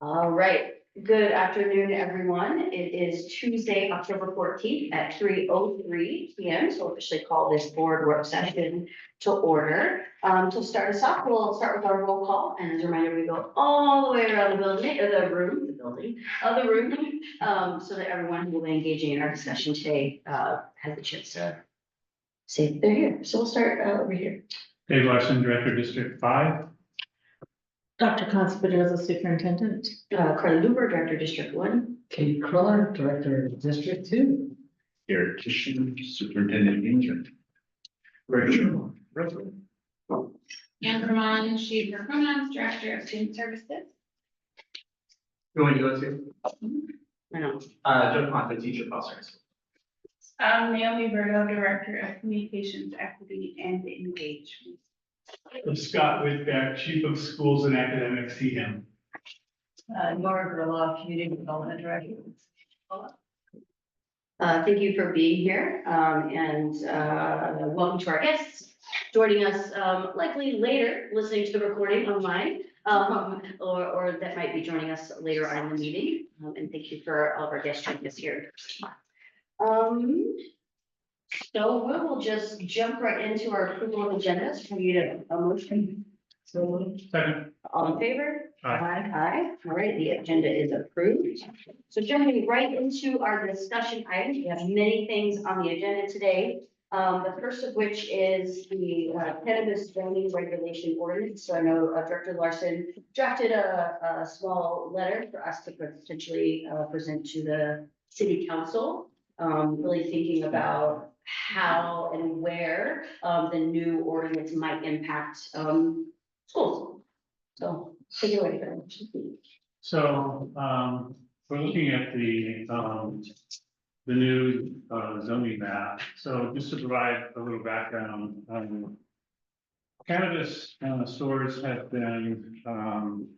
All right, good afternoon, everyone. It is Tuesday, October 14th at 3:03 PM. So officially call this board work session to order. To start us off, we'll start with our roll call. And as a reminder, we go all the way around the building, the room, so that everyone who will be engaging in our discussion today, has a chance to say they're here. So we'll start, over here. Dave Larson, Director, District 5. Dr. Conspitoza, Superintendent. Carla Luber, Director, District 1. Kate Cruller, Director of District 2. Eric Tishman, Superintendent Intern. Greg Sherman, President. Amber Mon, she, her pronouns, Director of Student Services. Who would you go to? I know. Joe Ponte, teacher, foster. Naomi Berto, Director of Communications, Equity, and Engagement. Scott Whitbeck, Chief of Schools and Academics, CM. Nora Gerloff, Community Development Director. Thank you for being here, and welcome to our guests joining us, likely later, listening to the recording online, or that might be joining us later on in the meeting. And thank you for all of our guests joining us here. So we'll just jump right into our approval of agendas. Can we get a motion? Second. All in favor? Aye. Aye. All right, the agenda is approved. So jumping right into our discussion items, we have many things on the agenda today. The first of which is the cannabis zoning regulation ordinance. So I know Director Larson drafted a small letter for us to potentially present to the city council. Really thinking about how and where the new ordinance might impact schools. So take it away. So, we're looking at the new zoning map. So just to provide a little background, cannabis stores have been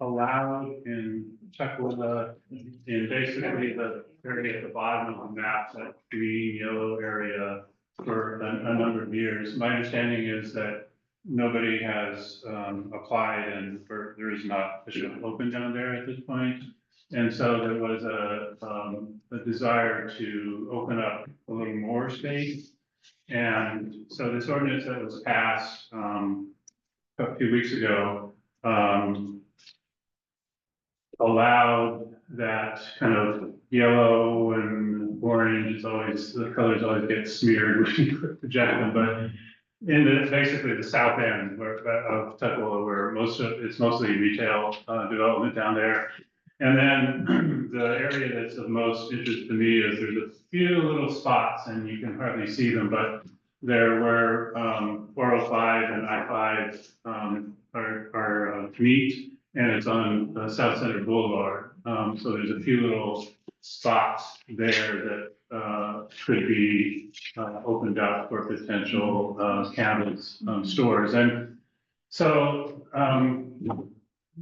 allowed in Tukwila, in basically the area at the bottom of the map, that green yellow area, for a number of years. My understanding is that nobody has applied, and there is not official open down there at this point. And so there was a desire to open up a little more space. And so this ordinance that was passed a few weeks ago allowed that kind of yellow and orange. It's always, the colors always get smeared when you project them, but in basically the south end of Tukwila, where it's mostly retail development down there. And then the area that's of most interest to me is there's a few little spots, and you can hardly see them, but there were 405 and I-5 are to meet, and it's on South Center Boulevard. So there's a few little spots there that could be opened up for potential cannabis stores. And so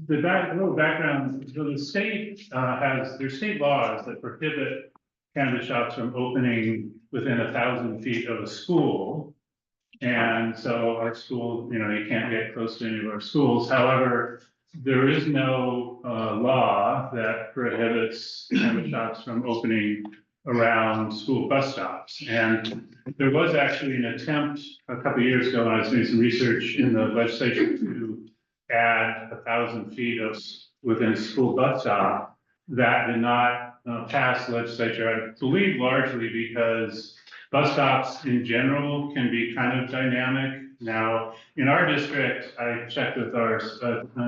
little background, so the state there's state laws that prohibit cannabis shops from opening within 1,000 feet of a school. And so our school, you can't get close to any of our schools. However, there is no law that prohibits cannabis shops from opening around school bus stops. And there was actually an attempt a couple of years ago when I was doing some research in the legislature to add 1,000 feet of within a school bus stop. That did not pass the legislature, I believe largely because bus stops in general can be kind of dynamic. Now, in our district, I checked with our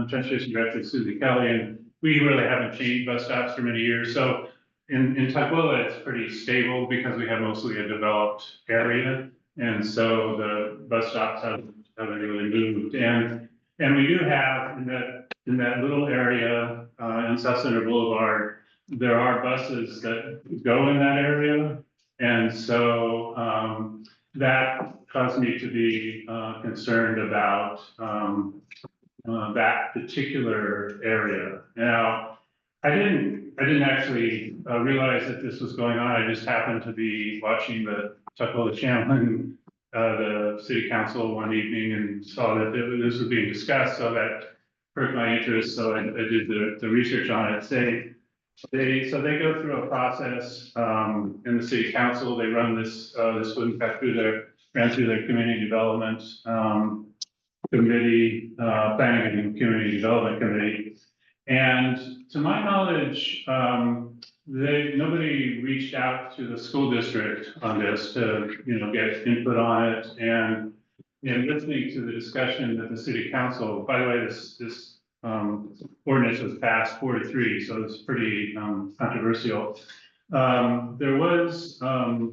transportation director, Susie Kelly, and we really haven't changed bus stops for many years. So in Tukwila, it's pretty stable because we have mostly a developed area. And so the bus stops haven't really moved. And we do have in that little area in South Center Boulevard, there are buses that go in that area. And so that caused me to be concerned about that particular area. Now, I didn't actually realize that this was going on. I just happened to be watching the Tukwila Champlin, the city council one evening, and saw that this was being discussed. So that perked my interest, so I did the research on it. They go through a process, in the city council, they run this wouldn't pass ran through their community development, committee, planning and community development committee. And to my knowledge, nobody reached out to the school district on this to, get input on it. And, listening to the discussion that the city council, by the way, this ordinance was passed 4-3, so it's pretty, controversial. There was, a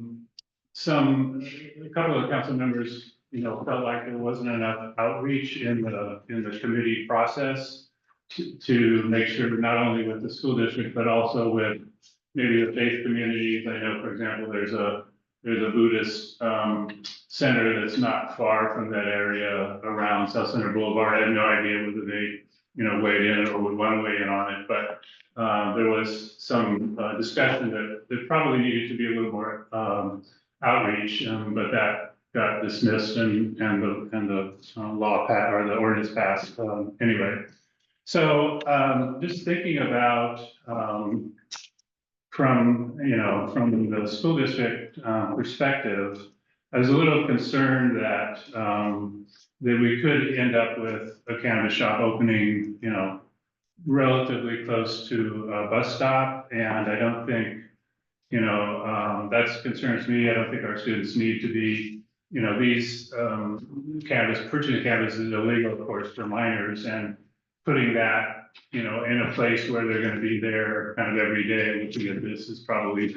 couple of council members, felt like there wasn't enough outreach in the committee process to make sure not only with the school district, but also with maybe the faith communities. I know, for example, there's a Buddhist center that's not far from that area around South Center Boulevard. I have no idea whether they, weighed in or would want to weigh in on it, but there was some discussion that probably needed to be a little more outreach, but that got dismissed and the law passed or the ordinance passed anyway. So just thinking about from the school district perspective, I was a little concerned that we could end up with a cannabis shop opening, relatively close to a bus stop, and I don't think, that concerns me. I don't think our students need to be, these purchasing cannabis is illegal, of course, for minors, and putting that, in a place where they're gonna be there kind of every day, looking at this is probably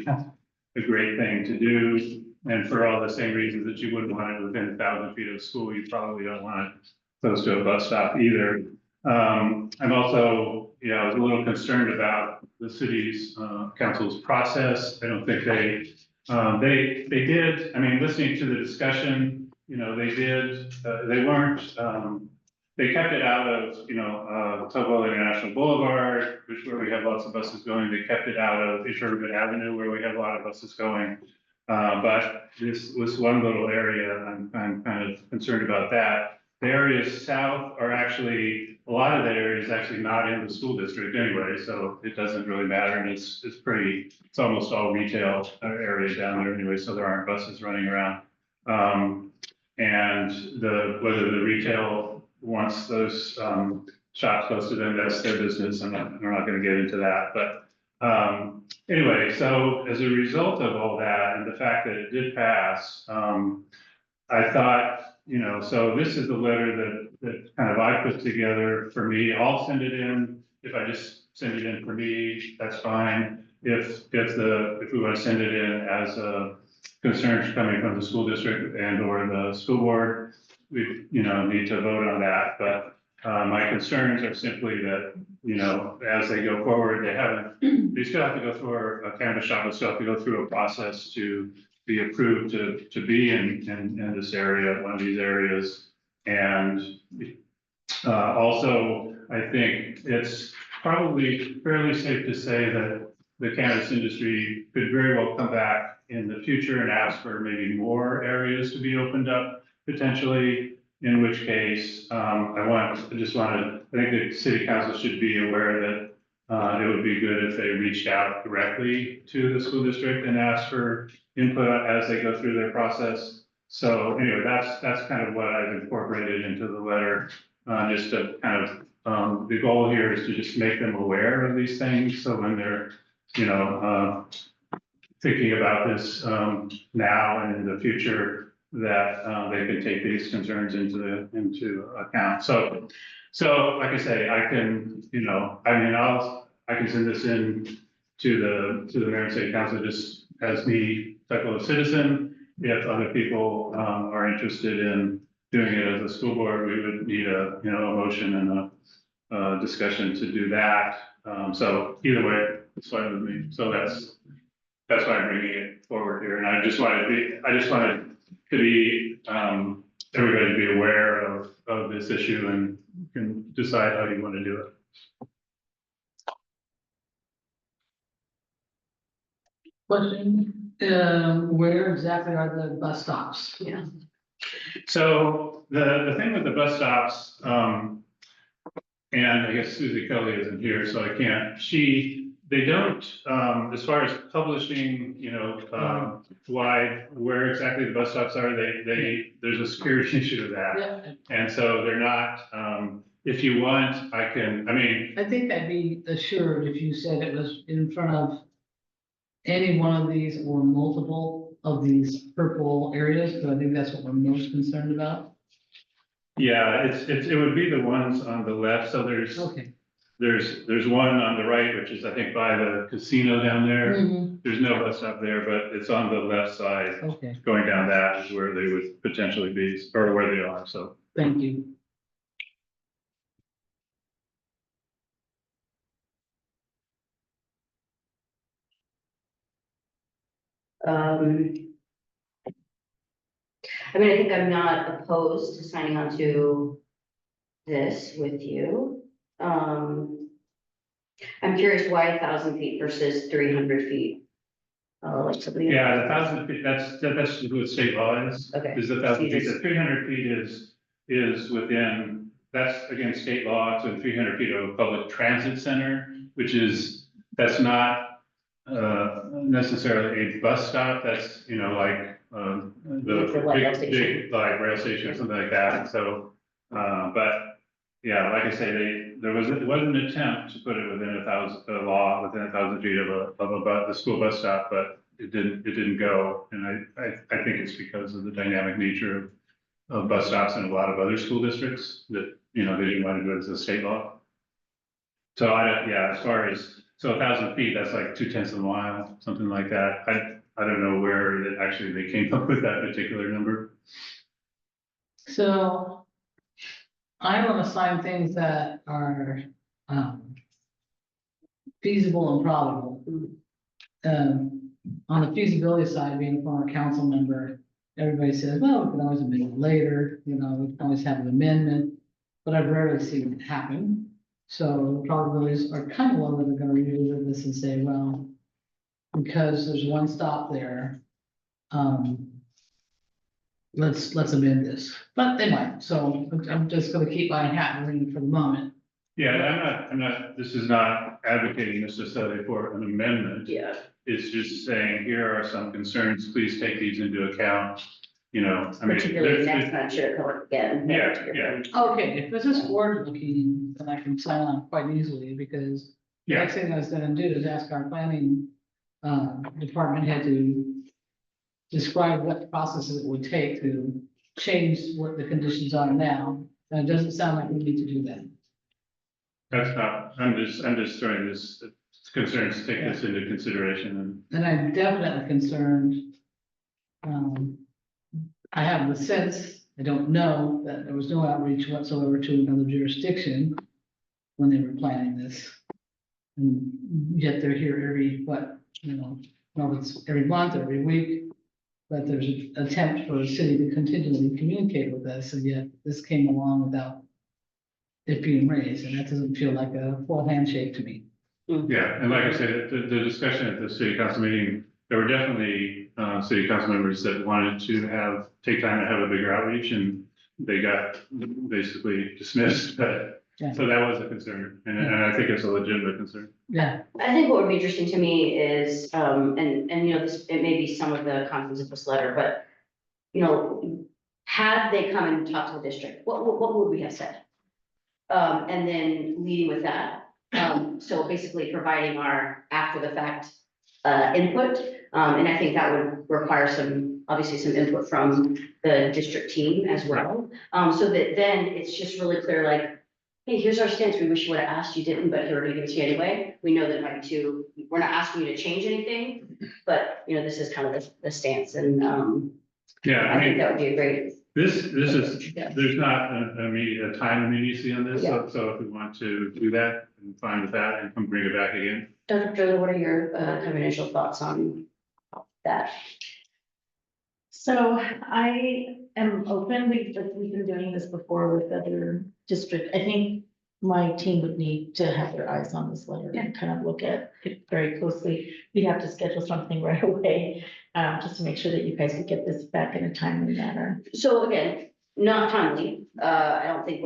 a great thing to do. And for all the same reasons that you wouldn't want it within 1,000 feet of school, you probably don't want it close to a bus stop either. I'm also, I was a little concerned about the city's council's process. I don't think they did, listening to the discussion, they weren't, they kept it out of, Tocqueville International Boulevard, which where we have lots of buses going. They kept it out of Interurban Avenue, where we have a lot of buses going. But this was one little area, I'm kind of concerned about that. The areas south are actually, a lot of that area is actually not in the school district anyway, so it doesn't really matter. And it's almost all retail area down there anyway, so there aren't buses running around. And whether the retail wants those shops close to them, that's their business. We're not going to get into that, but anyway, so as a result of all that and the fact that it did pass, I thought, so this is the letter that kind of I put together for me. I'll send it in. If I just send it in for me, that's fine. If we want to send it in as concerns coming from the school district and or the school board, we need to vote on that. But my concerns are simply that, as they go forward, they still have to go through a cannabis shop, will still have to go through a process to be approved to be in this area, one of these areas. And also, I think it's probably fairly safe to say that the cannabis industry could very well come back in the future and ask for maybe more areas to be opened up potentially, in which case I think the city council should be aware that it would be good if they reached out directly to the school district and asked for input as they go through their process. So anyway, that's kind of what I've incorporated into the letter, just to kind of, the goal here is to just make them aware of these things. So when they're, thinking about this now and in the future, that they can take these concerns into account. So like I say, I can, I can send this in to the mayor and city council just as me, type of a citizen. If other people are interested in doing it as a school board, we would need a motion and a discussion to do that. So either way, it's fine with me. So that's why I'm bringing it forward here. And I just wanted to be everybody to be aware of this issue and can decide how you want to do it. Question, where exactly are the bus stops? Yeah. So the thing with the bus stops, And I guess Susie Kelly isn't here, so I can't, they don't, as far as publishing, where exactly the bus stops are, there's a security issue with that. Yeah, And so they're not, if you want, I mean, I think I'd be assured if you said it was in front of any one of these or multiple of these purple areas, because I think that's what we're most concerned about. yeah, it would be the ones on the left, so there's Okay. There's one on the right, which is, I think, by the casino down there. Mhm. There's no bus stop there, but it's on the left side, Okay, going down that is where they would potentially be, or where they are, so. thank you. Um. I mean, I think I'm not opposed to signing on to this with you. I'm curious why 1,000 feet versus 300 feet? Like somebody. Yeah, the 1,000 feet, that's what state law is. Okay. Is the 1,000 feet, the 300 feet is within, that's against state law, it's in 300 feet of a public transit center, which is, that's not necessarily a bus stop, that's, like, Like the rail station. big, like, rail station or something like that, so, but, yeah, like I say, there was an attempt to put it within 1,000, the law, within 1,000 feet of the school bus stop, but it didn't go, and I think it's because of the dynamic nature of bus stops in a lot of other school districts, that, they didn't want to do it as a state law. So as far as, so 1,000 feet, that's like 2/10 of a mile, something like that. I don't know where they came up with that particular number. So I want to sign things that are feasible and probable. On the feasibility side, being a former council member, everybody says, well, we can always amend it later, we can always have an amendment, but I've rarely seen it happen. So the probabilities are kind of low that they're gonna revisit this and say, well, because there's one stop there, let's amend this, but they might, so I'm just gonna keep my hat in the ring for the moment. Yeah, I'm not, this is not advocating necessarily for an amendment. Yeah. It's just saying, here are some concerns, please take these into account, I mean. Particularly there's- next time, should it come up again? Yeah. Okay, if this is forward looking, then I can sign on quite easily, because the Yeah, next thing I was gonna do is ask our planning department head to describe what processes it would take to change what the conditions are now. And it doesn't sound like we need to do that. that's not, I'm just throwing this concerns, take this into consideration, And I'm definitely concerned. I have the sense, I don't know, that there was no outreach whatsoever to another jurisdiction when they were planning this. And yet they're here every, well, it's every month, every week. But there's an attempt for the city to continually communicate with us, and yet this came along without it being raised, and that doesn't feel like a full handshake to me. Yeah, and like I said, the discussion at the city council meeting, there were definitely city council members that wanted to take time to have a bigger outreach, and they got basically dismissed, but Yeah. so that was a concern, and I think it's a legitimate concern. Yeah, I think what would be interesting to me is, this, it may be some of the contents of this letter, but, had they come and talked to the district, what would we have said? And then leading with that, so basically providing our after the fact, input. And I think that would require obviously some input from the district team as well. So that then it's just really clear, like, hey, here's our stance. We wish you would have asked, you didn't, but here we're gonna give it to you anyway. We know that it might be we're not asking you to change anything, but this is kind of the stance, and Yeah, I think that would be a great. this is, Yeah. there's not a time immediacy on this, so if we want to do that, I'm fine with that, and come bring it back again. Dr. Joe, what are your kind of initial thoughts on that? So I am open, we've been doing this before with other districts. I think my team would need to have their eyes on this letter and kind of look at it very closely. We'd have to schedule something right away, just to make sure that you guys could get this back in a timely manner. So again, not timely. I don't think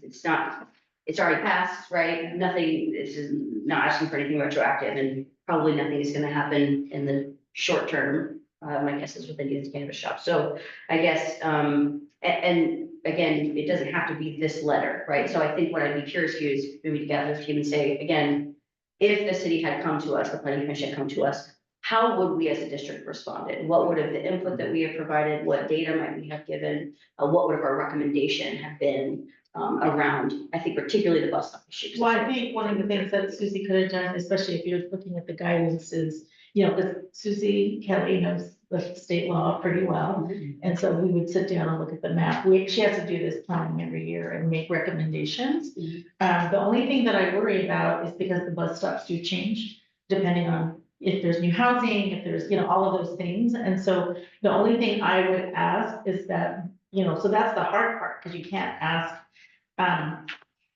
it's not it's already passed, right? Nothing, this is not asking for anything retroactive, and probably nothing is gonna happen in the short term. My guess is with any of these cannabis shops. So I guess, and again, it doesn't have to be this letter, right? So I think what I'd be curious to is maybe to gather this team and say, again, if the city had come to us, the planning commission had come to us, how would we as a district responded? What would have the input that we have provided? What data might we have given? What would have our recommendation have been around, I think particularly the bus stop issue? Well, I think one of the things that Susie could have done, especially if you're looking at the guidance, is, you know, because Susie Kelly knows the state law pretty well. And so we would sit down and look at the map. She has to do this planning every year and make recommendations. The only thing that I worry about is because the bus stops do change depending on if there's new housing, if there's, you know, all of those things. And so the only thing I would ask is that, you know, so that's the hard part, because you can't ask.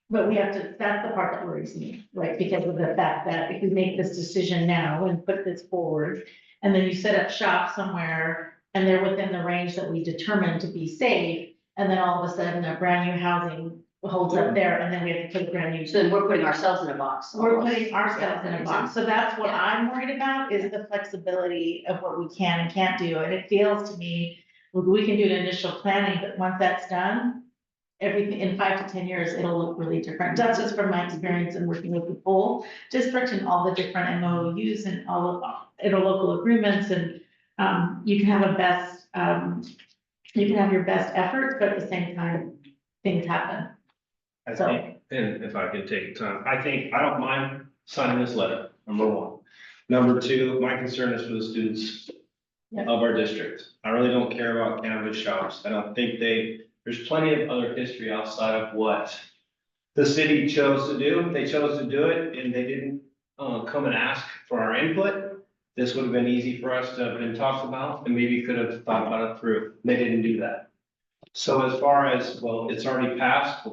But we have to, that's the part that worries me, right? Because of the fact that if we make this decision now and put this forward, and then you set up shop somewhere and they're within the range that we determined to be safe, and then all of a sudden a brand new housing holds up there, and then we have to put a brand new. So then we're putting ourselves in a box. We're almost. putting ourselves in a box, so that's what Yeah. I'm worried about, is the flexibility of what we can and can't do, and it feels to me, we can do an initial planning, but once that's done, everything, in 5 to 10 years, it'll look really different. That's just from my experience in working with the whole district and all the different MOUs and all of interlocal agreements, and you can have you can have your best efforts, but at the same time, things happen. I So- think, and if I could take time, I think, I don't mind signing this letter, number one. Number two, my concern is for the students Yeah. of our district. I really don't care about cannabis shops. I don't think there's plenty of other history outside of what the city chose to do. They chose to do it and they didn't, come and ask for our input. This would have been easy for us to have been talked about and maybe could have thought about it through. They didn't do that. So as far as, well, it's already passed,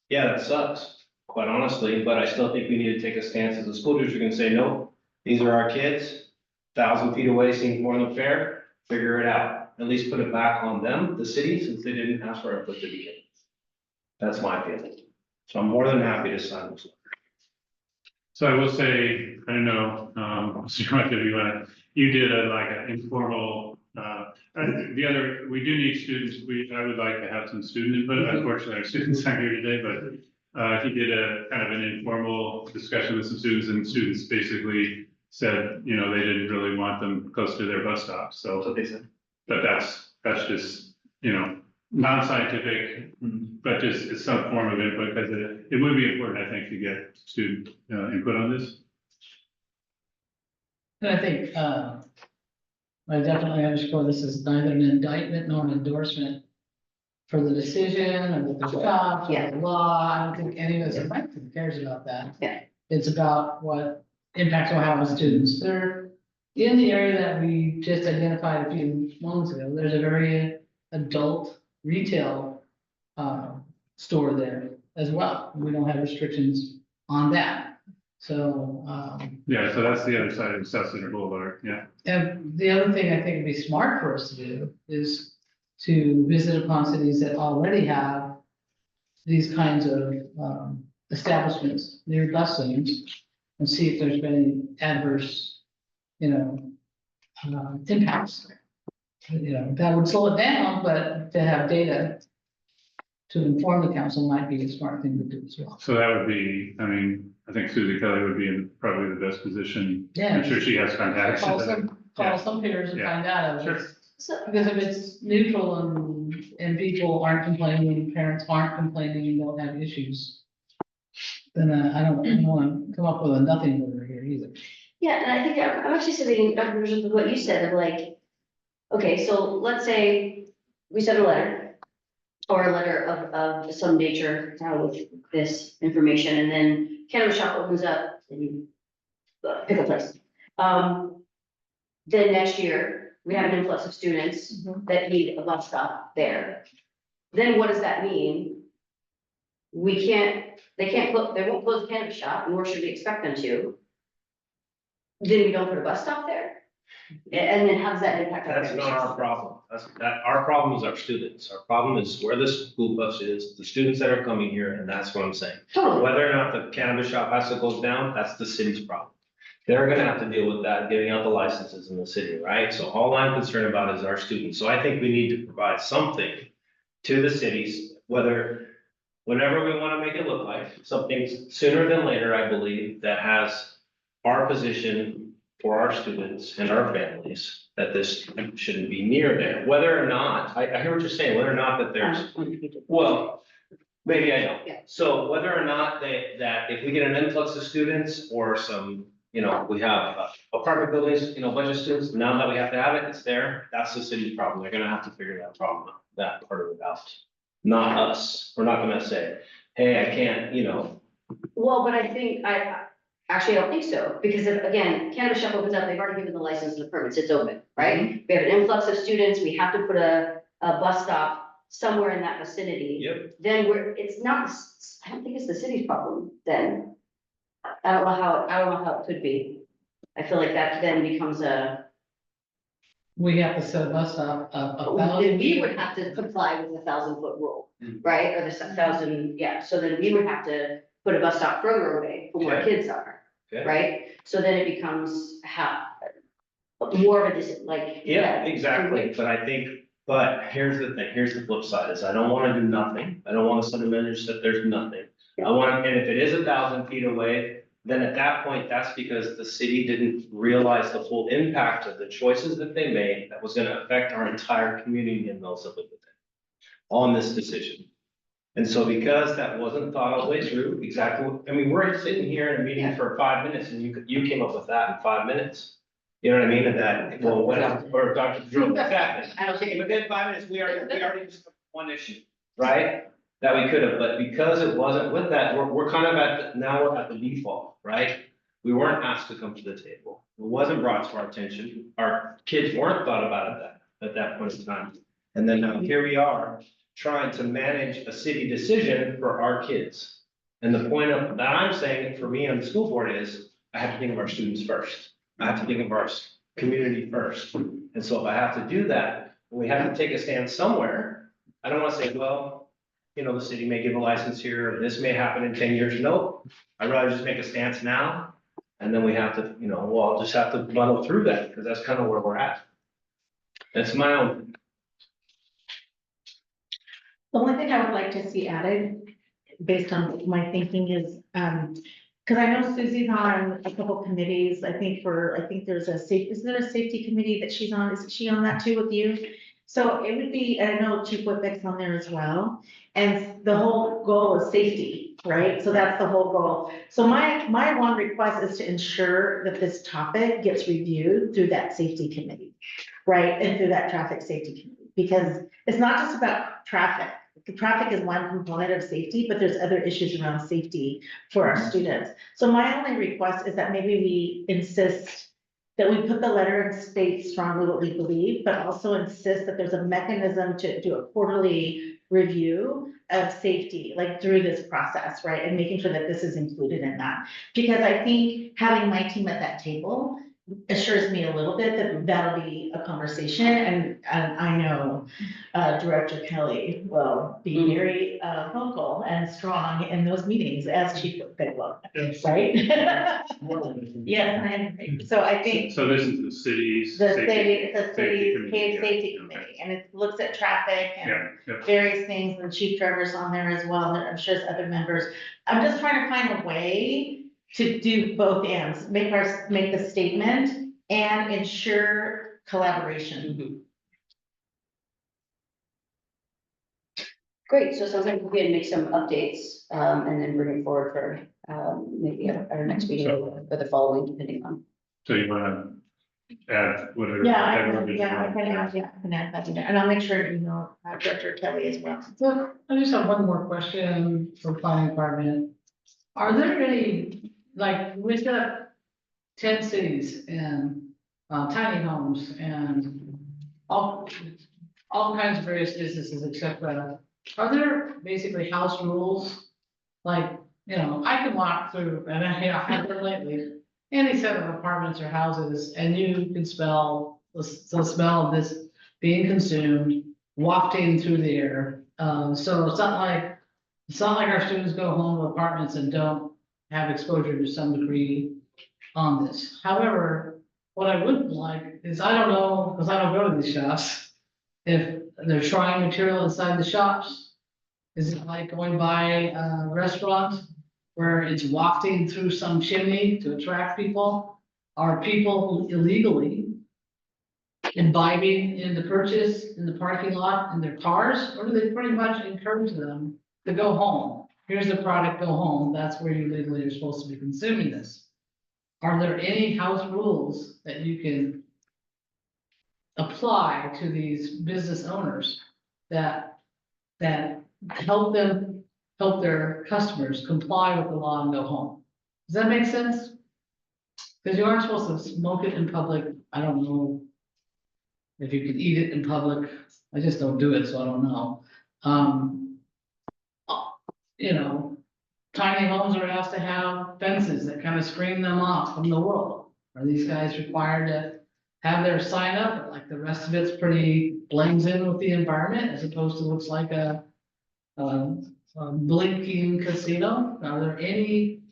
yeah, that sucks, quite honestly, but I still think we need to take a stance as a school district and say, no, these are our kids. 1,000 feet away seems more than fair, figure it out. At least put it back on them, the city, since they didn't ask for it to begin. That's my feeling. So I'm more than happy to sign this. So I will say, I don't know, Mr. Director, you did like an informal, we do need students, I would like to have some student input, unfortunately, our students aren't here today, but he did a kind of an informal discussion with some students, and students basically said, you know, they didn't really want them close to their bus stops, so. That's what they said. But that's just, you know, non-scientific, but just it's some form of input, because it would be important, I think, to get student input on this. And I think, I definitely underscore this is neither an indictment nor an endorsement for the decision or the shop, or the law. I don't think any of us frankly cares about that. Yeah. It's about what impacts will have on students. They're in the area that we just identified a few moments ago. There's a very adult retail store there as well. We don't have restrictions on that. So, Yeah, so that's the other side of South Center Boulevard, yeah. and the other thing I think would be smart for us to do is to visit upon cities that already have these kinds of establishments near bus lanes and see if there's been any adverse, you know, impacts. You know, that would slow it down, but to have data to inform the council might be a smart thing to do as well. So that would be, I mean, I think Susie Kelly would be in probably the best position. Yeah. I'm sure she has contacts. Call Yeah. some peers and Yeah. find out. If Sure. it's- So, Because if it's neutral and people aren't complaining, parents aren't complaining and don't have issues, then I don't want to come up with a nothing order here either. yeah, and I think I'm actually sitting, Dr. Bishop, with what you said of like, okay, so let's say we send a letter or a letter of some nature with this information, and then cannabis shop opens up and you pick a place. Then next year, we have an influx of students that need a bus stop there. Then what does that mean? They won't close the cannabis shop, nor should we expect them to. Then we don't put a bus stop there? And then how does that impact? That's not our problem. Our problem is our students. Our problem is where the school bus is, the students that are coming here, and that's what I'm saying. Totally. Whether or not the cannabis shop has to go down, that's the city's problem. They're gonna have to deal with that, giving out the licenses in the city, right? So all I'm concerned about is our students. So I think we need to provide something to the cities, whenever we wanna make it look like, something sooner than later, I believe, that has our position for our students and our families, that this shouldn't be near there. Whether or not, I hear what you're saying, whether or not that there's, well, maybe I don't. Yeah. So whether or not that if we get an influx of students or some, we have apartment buildings, a bunch of students, now that we have to have it, it's there, that's the city's problem. They're gonna have to figure that problem out, that part of it out. Not us. We're not gonna say, hey, I can't, Well, but I think, actually, I don't think so, because if, again, cannabis shop opens up, they've already given the license and the permits, it's open, right? We have an influx of students, we have to put a bus stop somewhere in that vicinity. Yep. Then it's not, I don't think it's the city's problem then. I don't know how it could be. I feel like that then becomes We have to set a bus stop of then 1,000. we would have to comply with the 1,000-foot rule, right? Or the 1,000, yeah, so then we would have to put a bus stop further away from where Okay. kids are, Okay. right? So then it becomes more of a like. Yeah, exactly, but here's the thing, here's the flip side, is I don't wanna do nothing, I don't wanna send a message that there's nothing. And if it is 1,000 feet away, then at that point, that's because the city didn't realize the full impact of the choices that they made that was gonna affect our entire community and those that live within on this decision. And so because that wasn't thought all the way through, we're sitting here in a meeting for 5 minutes and you came up with that in 5 minutes. You know what I mean? And that, well, or Dr. Drew, exactly. I don't think. Within 5 minutes, we already just took one issue, right? That we could have, but because it wasn't with that, we're kind of now we're at the default, right? We weren't asked to come to the table. It wasn't brought to our attention. Our kids weren't thought about at that point in time. And then now here we are trying to manage a city decision for our kids. And the point of that I'm saying for me on the school board is I have to think of our students first. I have to think of our community first. And so if I have to do that, we have to take a stand somewhere. I don't want to say, well, the city may give a license here, or this may happen in 10 years. Nope. I'd rather just make a stance now. And then we have to, I'll just have to muddle through that because that's kind of where we're at. That's my own. The only thing I would like to see added, based on my thinking is, because I know Susie's on a couple committees, I think there's is there a safety committee that she's on? Is she on that too with you? So it would be, and I know Chief Whitbeck's on there as well, and the whole goal is safety, right? So that's the whole goal. So my one request is to ensure that this topic gets reviewed through that safety committee, right? And through that traffic safety committee, because it's not just about traffic. Traffic is one component of safety, but there's other issues around safety for our students. So my only request is that maybe we insist that we put the letter and state strongly what we believe, but also insist that there's a mechanism to do a quarterly review of safety, like through this process, right? And making sure that this is included in that. Because I think having my team at that table assures me a little bit that that'll be a conversation, and I know Director Kelly will be very vocal and strong in those meetings as Chief Whitbeck will, right? Yes, I agree. So I think So this is the city's. the safety- city's committee, paid yeah, safety okay. committee, and it looks at traffic and Yeah, yeah. various things, and Chief Trevor's on there as well, and I'm sure there's other members. I'm just trying to find a way to do both ends, make the statement and ensure collaboration. Great, so it sounds like we can make some updates, and then bring it forward for, maybe at our next meeting or the following, depending on. So you wanna add whatever. Yeah, I whatever can add that in there, and I'll make sure you know Director Kelly as well. So I just have one more question for planning department. Are there any, like, we've got 10 cities and tiny homes and all kinds of various businesses, et cetera. Are there basically house rules? Like, I can walk through, and I have them lately, any set of apartments or houses, and you can smell the smell of this being consumed, wafting through the air. So it's not like our students go home to apartments and don't have exposure to some degree on this. However, what I would like is, I don't know, because I don't go to these shops, if they're trying material inside the shops. Is it like going by a restaurant where it's wafting through some chimney to attract people? Are people illegally imbibing in the purchase in the parking lot in their cars? Or do they pretty much encourage them to go home? Here's the product, go home. That's where you legally are supposed to be consuming this. Are there any house rules that you can apply to these business owners that help their customers comply with the law and go home? Does that make sense? Because you aren't supposed to smoke it in public. I don't know if you can eat it in public. I just don't do it, so I don't know. You know, tiny homes are asked to have fences that kind of screen them off from the world. Are these guys required to have their sign up, or like the rest of it's pretty blends in with the environment as opposed to looks like a blinking casino? Are there any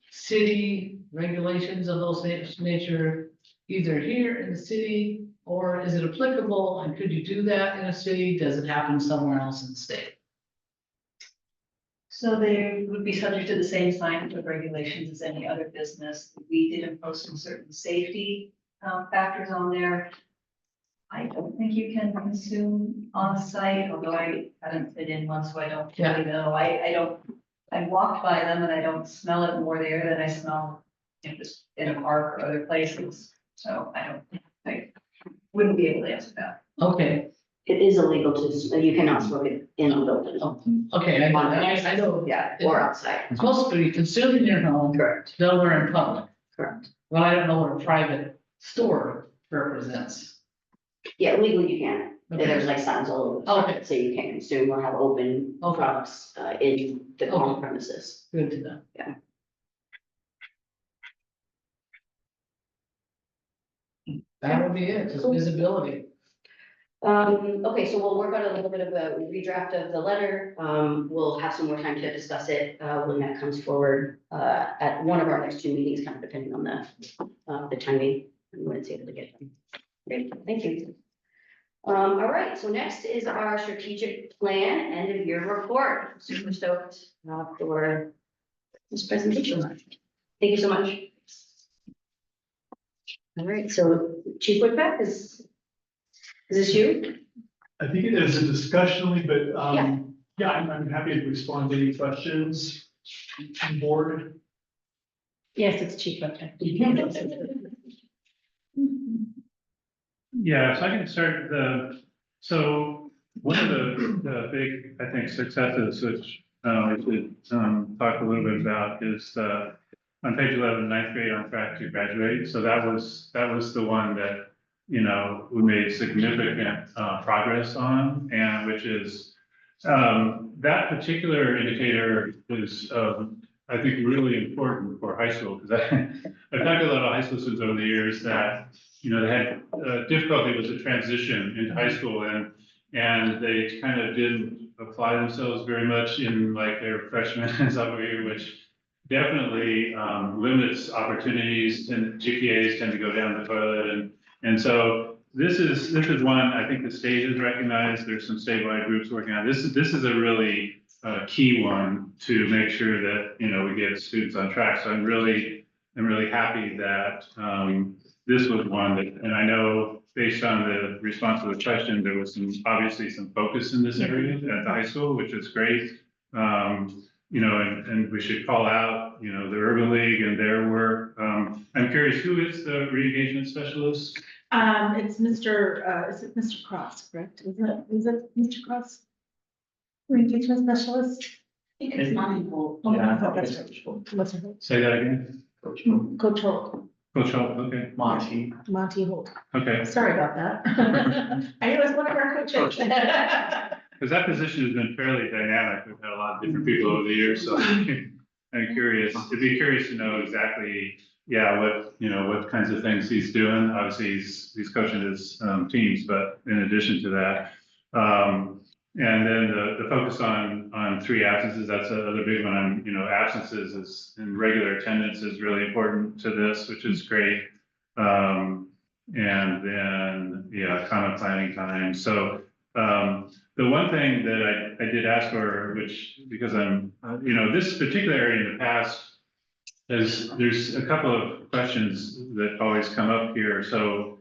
city regulations of those nature, either here in the city, or is it applicable, and could you do that in a city? Does it happen somewhere else in the state? So they would be subject to the same scientific regulations as any other business. We did impose some certain safety factors on there. I don't think you can consume on site, although I haven't been in one, so I don't really know. I walked by them and I don't smell it more there than I smell just in a park or other places. So I wouldn't be able to answer that. Okay, It is illegal to, you cannot smoke it in a building. okay, I know. Yeah, or outside. It's supposed to be consumed in your home, Correct, nowhere in public. correct. Well, I don't know what a private store represents. Yeah, legally you can. Okay. There's like signs all over. the Okay. site, so you can't consume or have open Okay. products in the Okay. premises. Good to know. Yeah. That would be it, just visibility. Okay, so we'll work on a little bit of a redraft of the letter. We'll have some more time to discuss it, when that comes forward, at one of our next two meetings, kind of depending on the timing and when it's able to get done. Great, thank you. All right, so next is our strategic plan end of year report. Super stoked for this presentation. Thank you so much. All right, so Chief Whitbeck, is this you? I think it is a discussion, but Yeah. yeah, I'm happy to respond to any questions. Board. Yes, it's cheap. Okay. Yeah, so I can start so one of the big, I think, successes, which we should talk a little bit about is on page 11, ninth grade on track to graduate. So that was the one that, you know, we made significant progress on, and which is that particular indicator is I think really important for high school, because I've talked to a lot of high school students over the years that, you know, they had difficulty with the transition into high school, and they kind of didn't apply themselves very much in like their freshman and sophomore year, which definitely limits opportunities, and GPAs tend to go down the toilet, and so this is one I think the state has recognized. There's some statewide groups working on this. This is a really key one to make sure that, you know, we get students on track. So I'm really happy that this was one that, and I know based on the response to the question, there was obviously some focus in this area at the high school, which is great. You know, and we should call out, you know, the Urban League and their work. I'm curious, who is the re-engagement specialist? It's Mr. Is it Mr. Cross, correct? Is it Mr. Cross? Engagement specialist? It's mine. Yeah, that's right. What's her name? Say that again. Coach Holt, Coach Holt, okay, Monty. Monty Holt. okay. Sorry about that. I knew it was one of our coaches. Because that position has been fairly dynamic. We've had a lot of different people over the years, so I kind of curious, it'd be curious to know exactly, yeah, what kinds of things he's doing. Obviously, he's coaching his teams, but in addition to that, and then the focus on 3 absences, that's another big one. Absences is, and regular attendance is really important to this, which is great. And then, yeah, common planning time. So, the one thing that I did ask for, which, because I'm, this particular area in the past, there's a couple of questions that always come up here. So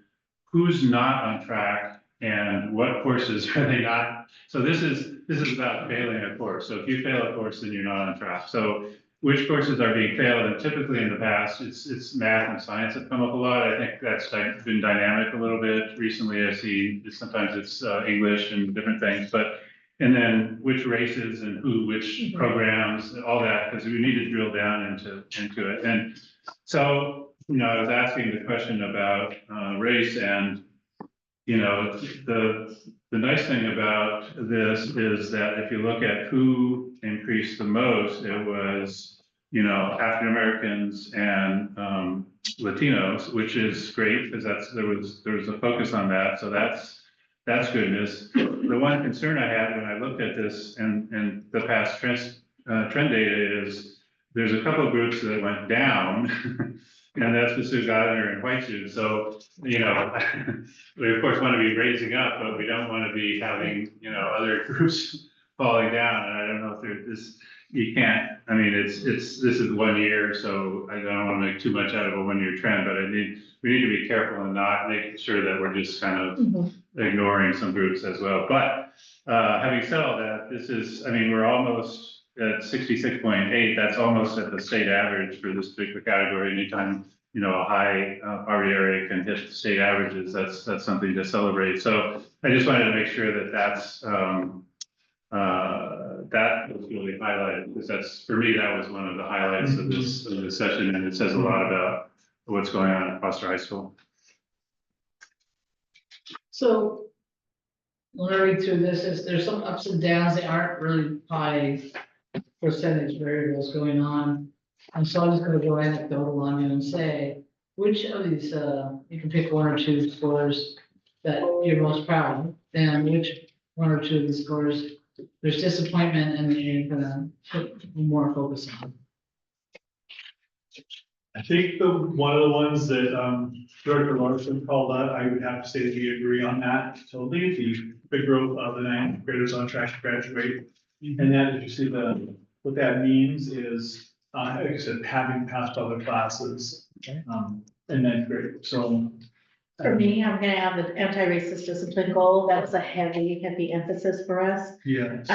who's not on track and what courses are they not? So this is about failing a course. So if you fail a course, then you're not on track. So which courses are being failed? And typically in the past, it's math and science have come up a lot. I think that's been dynamic a little bit. Recently, I see sometimes it's English and different things, and then which races and which programs, all that, because we need to drill down into it. And so, I was asking the question about race, and the nice thing about this is that if you look at who increased the most, it was, African Americans and Latinos, which is great because there was a focus on that. So that's good news. The one concern I had when I looked at this and the past trend data is there's a couple of groups that went down. And that's the Sioux Gardner and White Sioux. So, we of course want to be raising up, but we don't want to be having, other groups falling down. And I don't know if you can't, this is 1 year, so I don't want to make too much out of a 1 year trend, but we need to be careful and not make sure that we're just kind of ignoring some groups as well. But, having said all that, we're almost at 66.8, that's almost at the state average for this particular category. Anytime, a high poverty area can hit the state averages, that's something to celebrate. So I just wanted to make sure that that was really highlighted, because for me, that was one of the highlights of this session, and it says a lot about what's going on at Foster High School. So when I read through this, there's some ups and downs. They aren't really high percentage variables going on. And so I'm just going to go anecdotal on you and say, which of these, you can pick 1 or 2 scores that you're most proud of, and which 1 or 2 of these scores there's disappointment and you're going to put more focus on. I think one of the ones that Director Larson called out, I would have to say that we agree on that totally. The big growth of the 9th graders on track to graduate. And then if you see what that means is, like I said, having passed other classes in 9th grade. So For me, I'm gonna have the anti-racist discipline goal. That was a heavy emphasis for us. yes.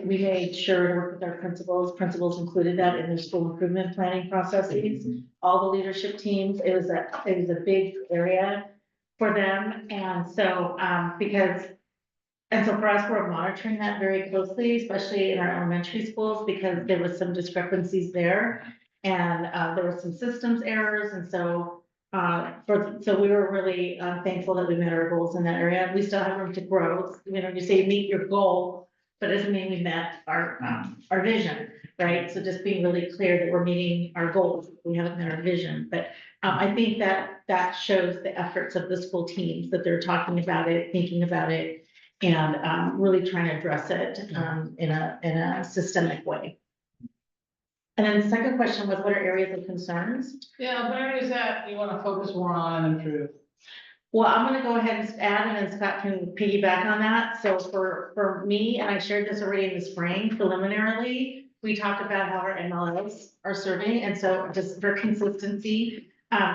We made sure to work with our principals included that in their school improvement planning processes. All the leadership teams, it was a big area for them. And so, for us, we're monitoring that very closely, especially in our elementary schools, because there was some discrepancies there. And, there were some systems errors. And so, so we were really thankful that we met our goals in that area. We still have room to grow. You say meet your goal, but it doesn't mean we met our vision, right? So just being really clear that we're meeting our goals. We haven't met our vision, but I think that shows the efforts of the school teams, that they're talking about it, thinking about it, and really trying to address it in a systemic way. And then the second question was, what are areas of concerns? Yeah, what areas that you want to focus more on and improve? Well, I'm gonna go ahead and add, and then Scott can piggyback on that. So for me, and I shared this already in the spring preliminarily, we talked about how our MLOs are serving, and so just for consistency.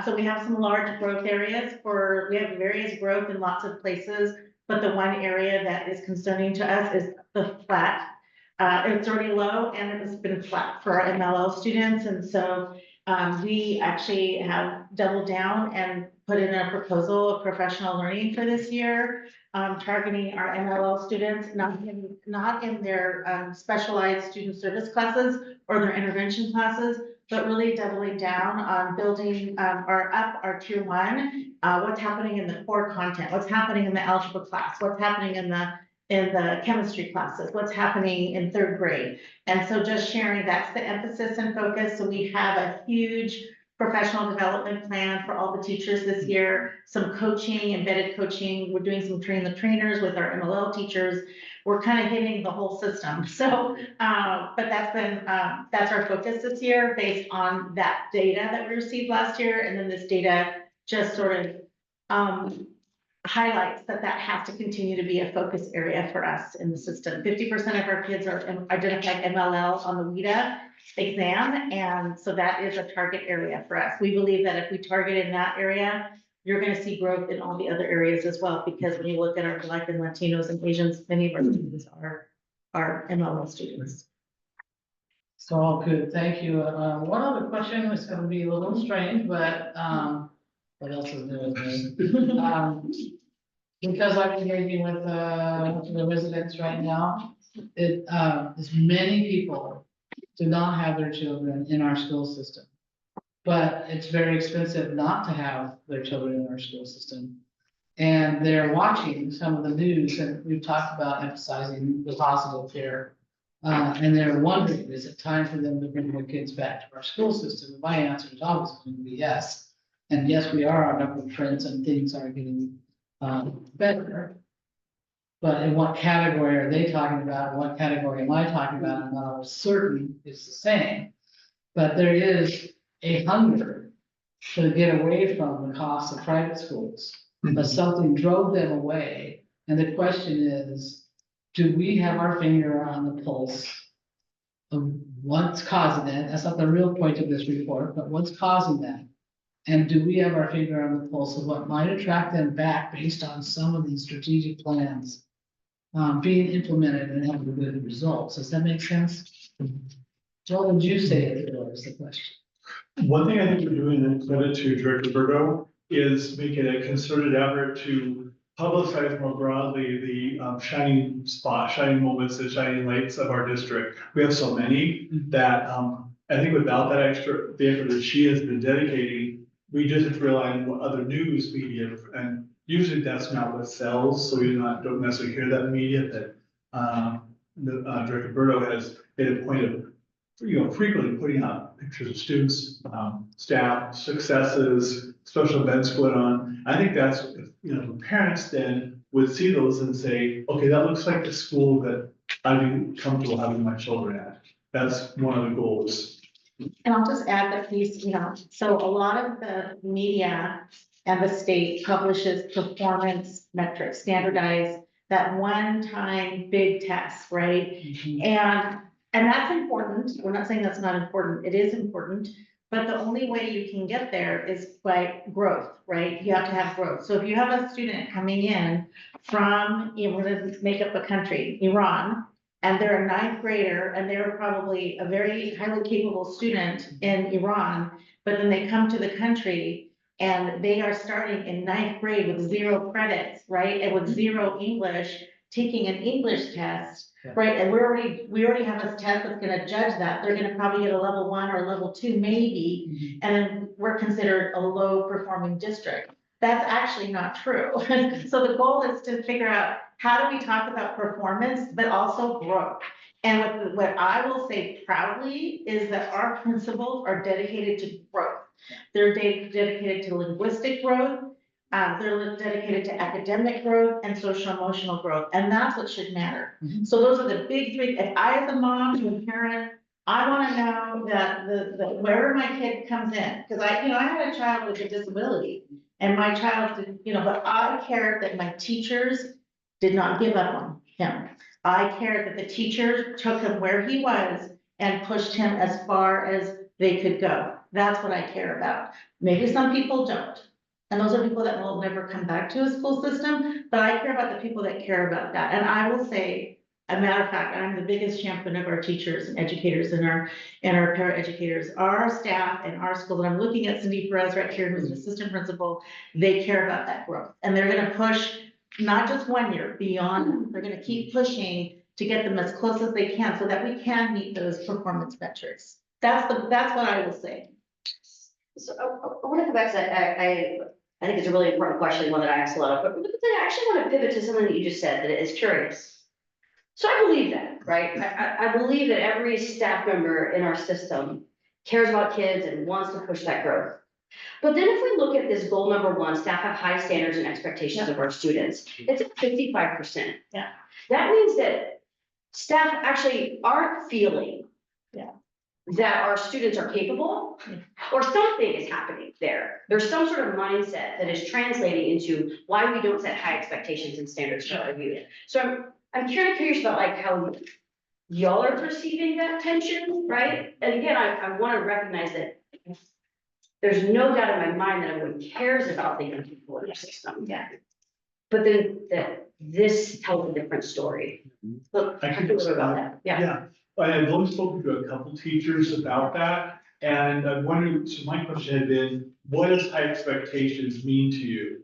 So we have some large growth areas we have various growth in lots of places, but the one area that is concerning to us is the flat. It's already low and it has been flat for our MLO students. And so we actually have doubled down and put in a proposal of professional learning for this year, targeting our MLO students, not in their specialized student service classes or their intervention classes, but really doubling down on building our tier 1, what's happening in the core content, what's happening in the algebra class, what's happening in the in the chemistry classes, what's happening in third grade. And so just sharing, that's the emphasis and focus. So we have a huge professional development plan for all the teachers this year, some coaching, embedded coaching. We're doing some train the trainers with our MLL teachers. We're kind of hitting the whole system. So, but that's our focus this year based on that data that we received last year. And then this data just sort of, highlights that has to continue to be a focus area for us in the system. 50% of our kids are identified MLL on the WIDA exam, and so that is a target area for us. We believe that if we target in that area, you're going to see growth in all the other areas as well, because when you look at our Black and Latinos and Asians, many of our students are MLL students. So all good, thank you. One other question is gonna be a little strange, but, what else is there with me? Because I'm engaging with, the residents right now, is many people do not have their children in our school system. But it's very expensive not to have their children in our school system. And they're watching some of the news, and we've talked about emphasizing the positive here. And they're wondering, is it time for them to bring their kids back to our school system? And my answer is always going to be yes. And yes, we are on upward trends and things are getting better. But in what category are they talking about? What category am I talking about? I'm not always certain it's the same. But there is a hunger to get away from the cost of private schools. But something drove them away. And the question is, do we have our finger on the pulse of what's causing that? That's not the real point of this report, but what's causing that? And do we have our finger on the pulse of what might attract them back based on some of these strategic plans being implemented and having good results? Does that make sense? What would you say is the question? One thing I think we're doing, and credit to Director Burgo, is making a concerted effort to publicize more broadly the shining moments, the shining lights of our district. We have so many that I think without that extra, the effort that she has been dedicating, we just have to rely on what other news media, and usually that's not what sells, so we don't necessarily hear that media, that Director Burgo has made a point of, frequently putting out pictures of students, staff, successes, special events going on. I think that's, the parents then would see those and say, okay, that looks like the school that I'd be comfortable having my children at. That's one of the goals. And I'll just add that piece, so a lot of the media and the state publishes performance metrics, standardized, that one-time big test, right? And that's important. We're not saying that's not important. It is important. But the only way you can get there is by growth, right? You have to have growth. So if you have a student coming in from, we're going to make up a country, Iran, and they're a ninth grader, and they're probably a very highly capable student in Iran, but then they come to the country and they are starting in ninth grade with 0 credits, right? And with 0 English, taking an English test. Right, and we already have a test that's gonna judge that. They're gonna probably get a level 1 or level 2 maybe, and we're considered a low performing district. That's actually not true. So the goal is to figure out, how do we talk about performance, but also growth? And what I will say proudly is that our principals are dedicated to growth. They're dedicated to linguistic growth. They're dedicated to academic growth and social emotional growth, and that's what should matter. So those are the big 3. If I, as a mom and parent, I want to know that wherever my kid comes in, because I had a child with a disability, and my child did, but I cared that my teachers did not give up on him. I cared that the teachers took him where he was and pushed him as far as they could go. That's what I care about. Maybe some people don't. And those are people that will never come back to a school system, but I care about the people that care about that. And I will say, a matter of fact, I'm the biggest champion of our teachers and educators and our paraeducators, our staff and our school. And I'm looking at Cindy Perez right here, who's an assistant principal. They care about that growth, and they're going to push not just 1 year, beyond. They're going to keep pushing to get them as close as they can, so that we can meet those performance metrics. That's what I will say. So I want to come back to that. I think it's a really important question, one that I ask a lot of, but I actually want to pivot to something that you just said that is curious. So I believe that, right? I believe that every staff member in our system cares about kids and wants to push that growth. But then if we look at this goal number one, staff have high standards and expectations of our students, it's at 55%. Yeah. That means that staff actually aren't feeling Yeah. that our students are capable, or something is happening there. There's some sort of mindset that is translating into why we don't set high expectations and standards for our youth. So I'm kind of curious about like how y'all are perceiving that tension, right? And again, I want to recognize that there's no doubt in my mind that everyone cares about the young people in our system. Yeah. But then that this tells a different story. Look, I I can can talk about that, yeah. Yeah, I've only spoken to a couple teachers about that, and I'm wondering, so my question had been, what does high expectations mean to you?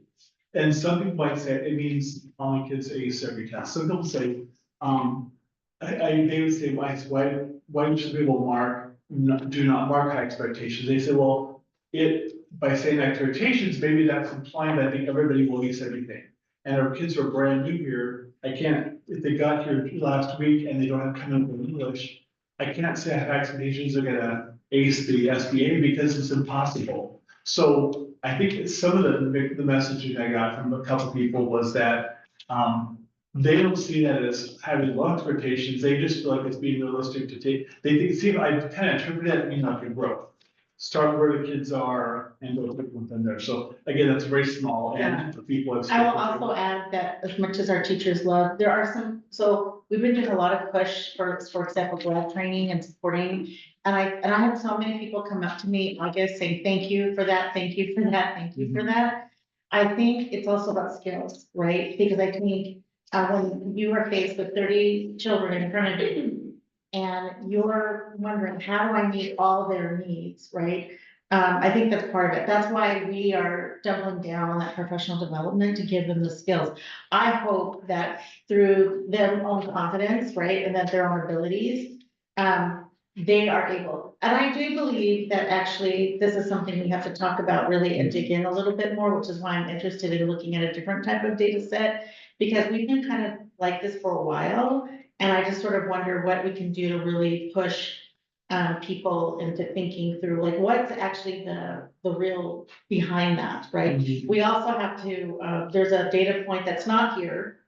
And some people might say it means all my kids ace every test. Some people say, they would say, why should people do not mark high expectations? They say, well, by saying expectations, maybe that's implying that I think everybody will ace everything. And our kids are brand new here. If they got here last week and they don't have common English, I can't say I have expectations they're gonna ace the SBA because it's impossible. So I think some of the messaging I got from a couple people was that, they don't see that as having low expectations. They just feel like it's being realistic to take, I kind of interpret that to mean like a growth. Start where the kids are and go quick with them there. So again, that's very small and the people have. I will also add that as much as our teachers love, there are some, so we've been doing a lot of push for example, grad training and supporting. And I had so many people come up to me, I guess, saying, thank you for that, thank you for that, thank you for that. I think it's also about skills, right? Because I think when you are faced with 30 children in front of you, and you're wondering, how do I meet all their needs, right? I think that's part of it. That's why we are doubling down on that professional development to give them the skills. I hope that through their own confidence, right, and that their own abilities, they are able. And I do believe that actually this is something we have to talk about really and dig in a little bit more, which is why I'm interested in looking at a different type of data set, because we've been kind of like this for a while. And I just sort of wonder what we can do to really push people into thinking through, like, what's actually the real behind that, right? We also have to, there's a data point that's not here,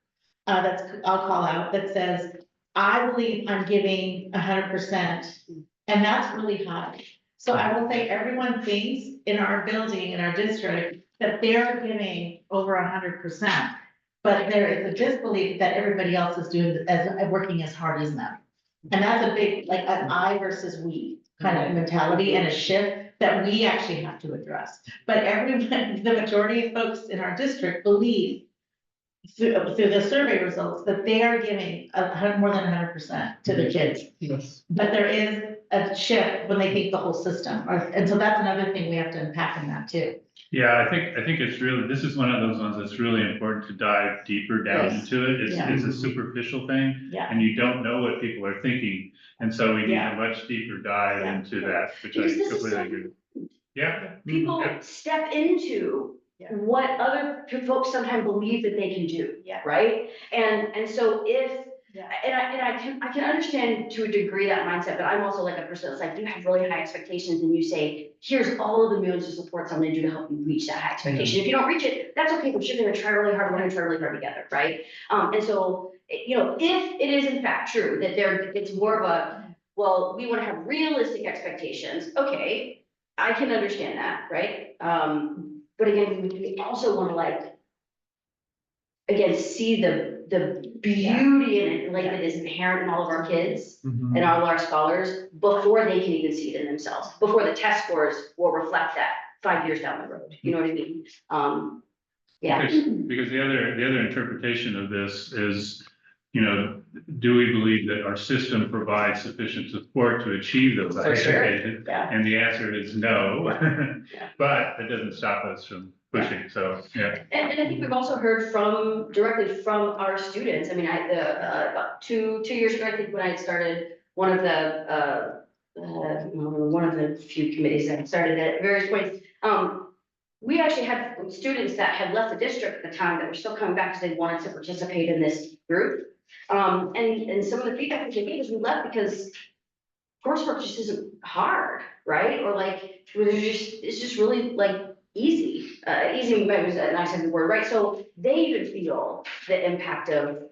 I'll call out, that says, I believe I'm giving 100%, and that's really high. So I will say everyone thinks in our building, in our district, that they're giving over 100%. But there is a disbelief that everybody else is working as hard as them. And that's a big, like an I versus we kind of mentality and a shift that we actually have to address. But everyone, the majority of folks in our district believe through the survey results that they are giving more than 100% to the kids. Yes. But there is a shift when they think the whole system, and so that's another thing we have to unpack in that too. Yeah, I think it's really, this is one of those ones that's really important to dive deeper down Yes. into it. Yeah. It's a superficial thing, Yeah. and you don't know what people are thinking. And so we need Yeah. a much deeper dive Yeah. into that, which I Because this is completely so- agree. Yeah. People Yeah. step into Yeah. what other folks sometimes believe that they can do. Yeah. Right? And so if, Yeah. and I can understand to a degree that mindset, but I'm also like a person that's like, you have really high expectations and you say, here's all of the millions of supports I'm gonna do to help you reach that high expectation. If you don't reach it, that's okay, we're still gonna try really hard, we're gonna try really hard together, right? And so, you know, if it is in fact true that it's more of a, well, we wanna have realistic expectations, okay, I can understand that, right? But again, we also wanna like, again, see the beauty in it, like that is inherent in all of our kids and all of our scholars before they can even see it in themselves, before the test scores will reflect that 5 years down the road, you know what I mean? Yeah. Because the other interpretation of this is, you know, do we believe that our system provides sufficient support to achieve those For sure. expectations? Yeah. And the answer is no, Yeah. but it doesn't stop us from pushing, so, yeah. And I think we've also heard directly from our students. I mean, about two years ago, I think when I started one of the few committees that I started at various points, we actually had students that had left the district at the time that were still coming back because they wanted to participate in this group. And some of the feedback that they gave is we left because coursework just isn't hard, right? Or like, it's just really like easy. Easy maybe is a nice heavy word, right? So they even feel the impact of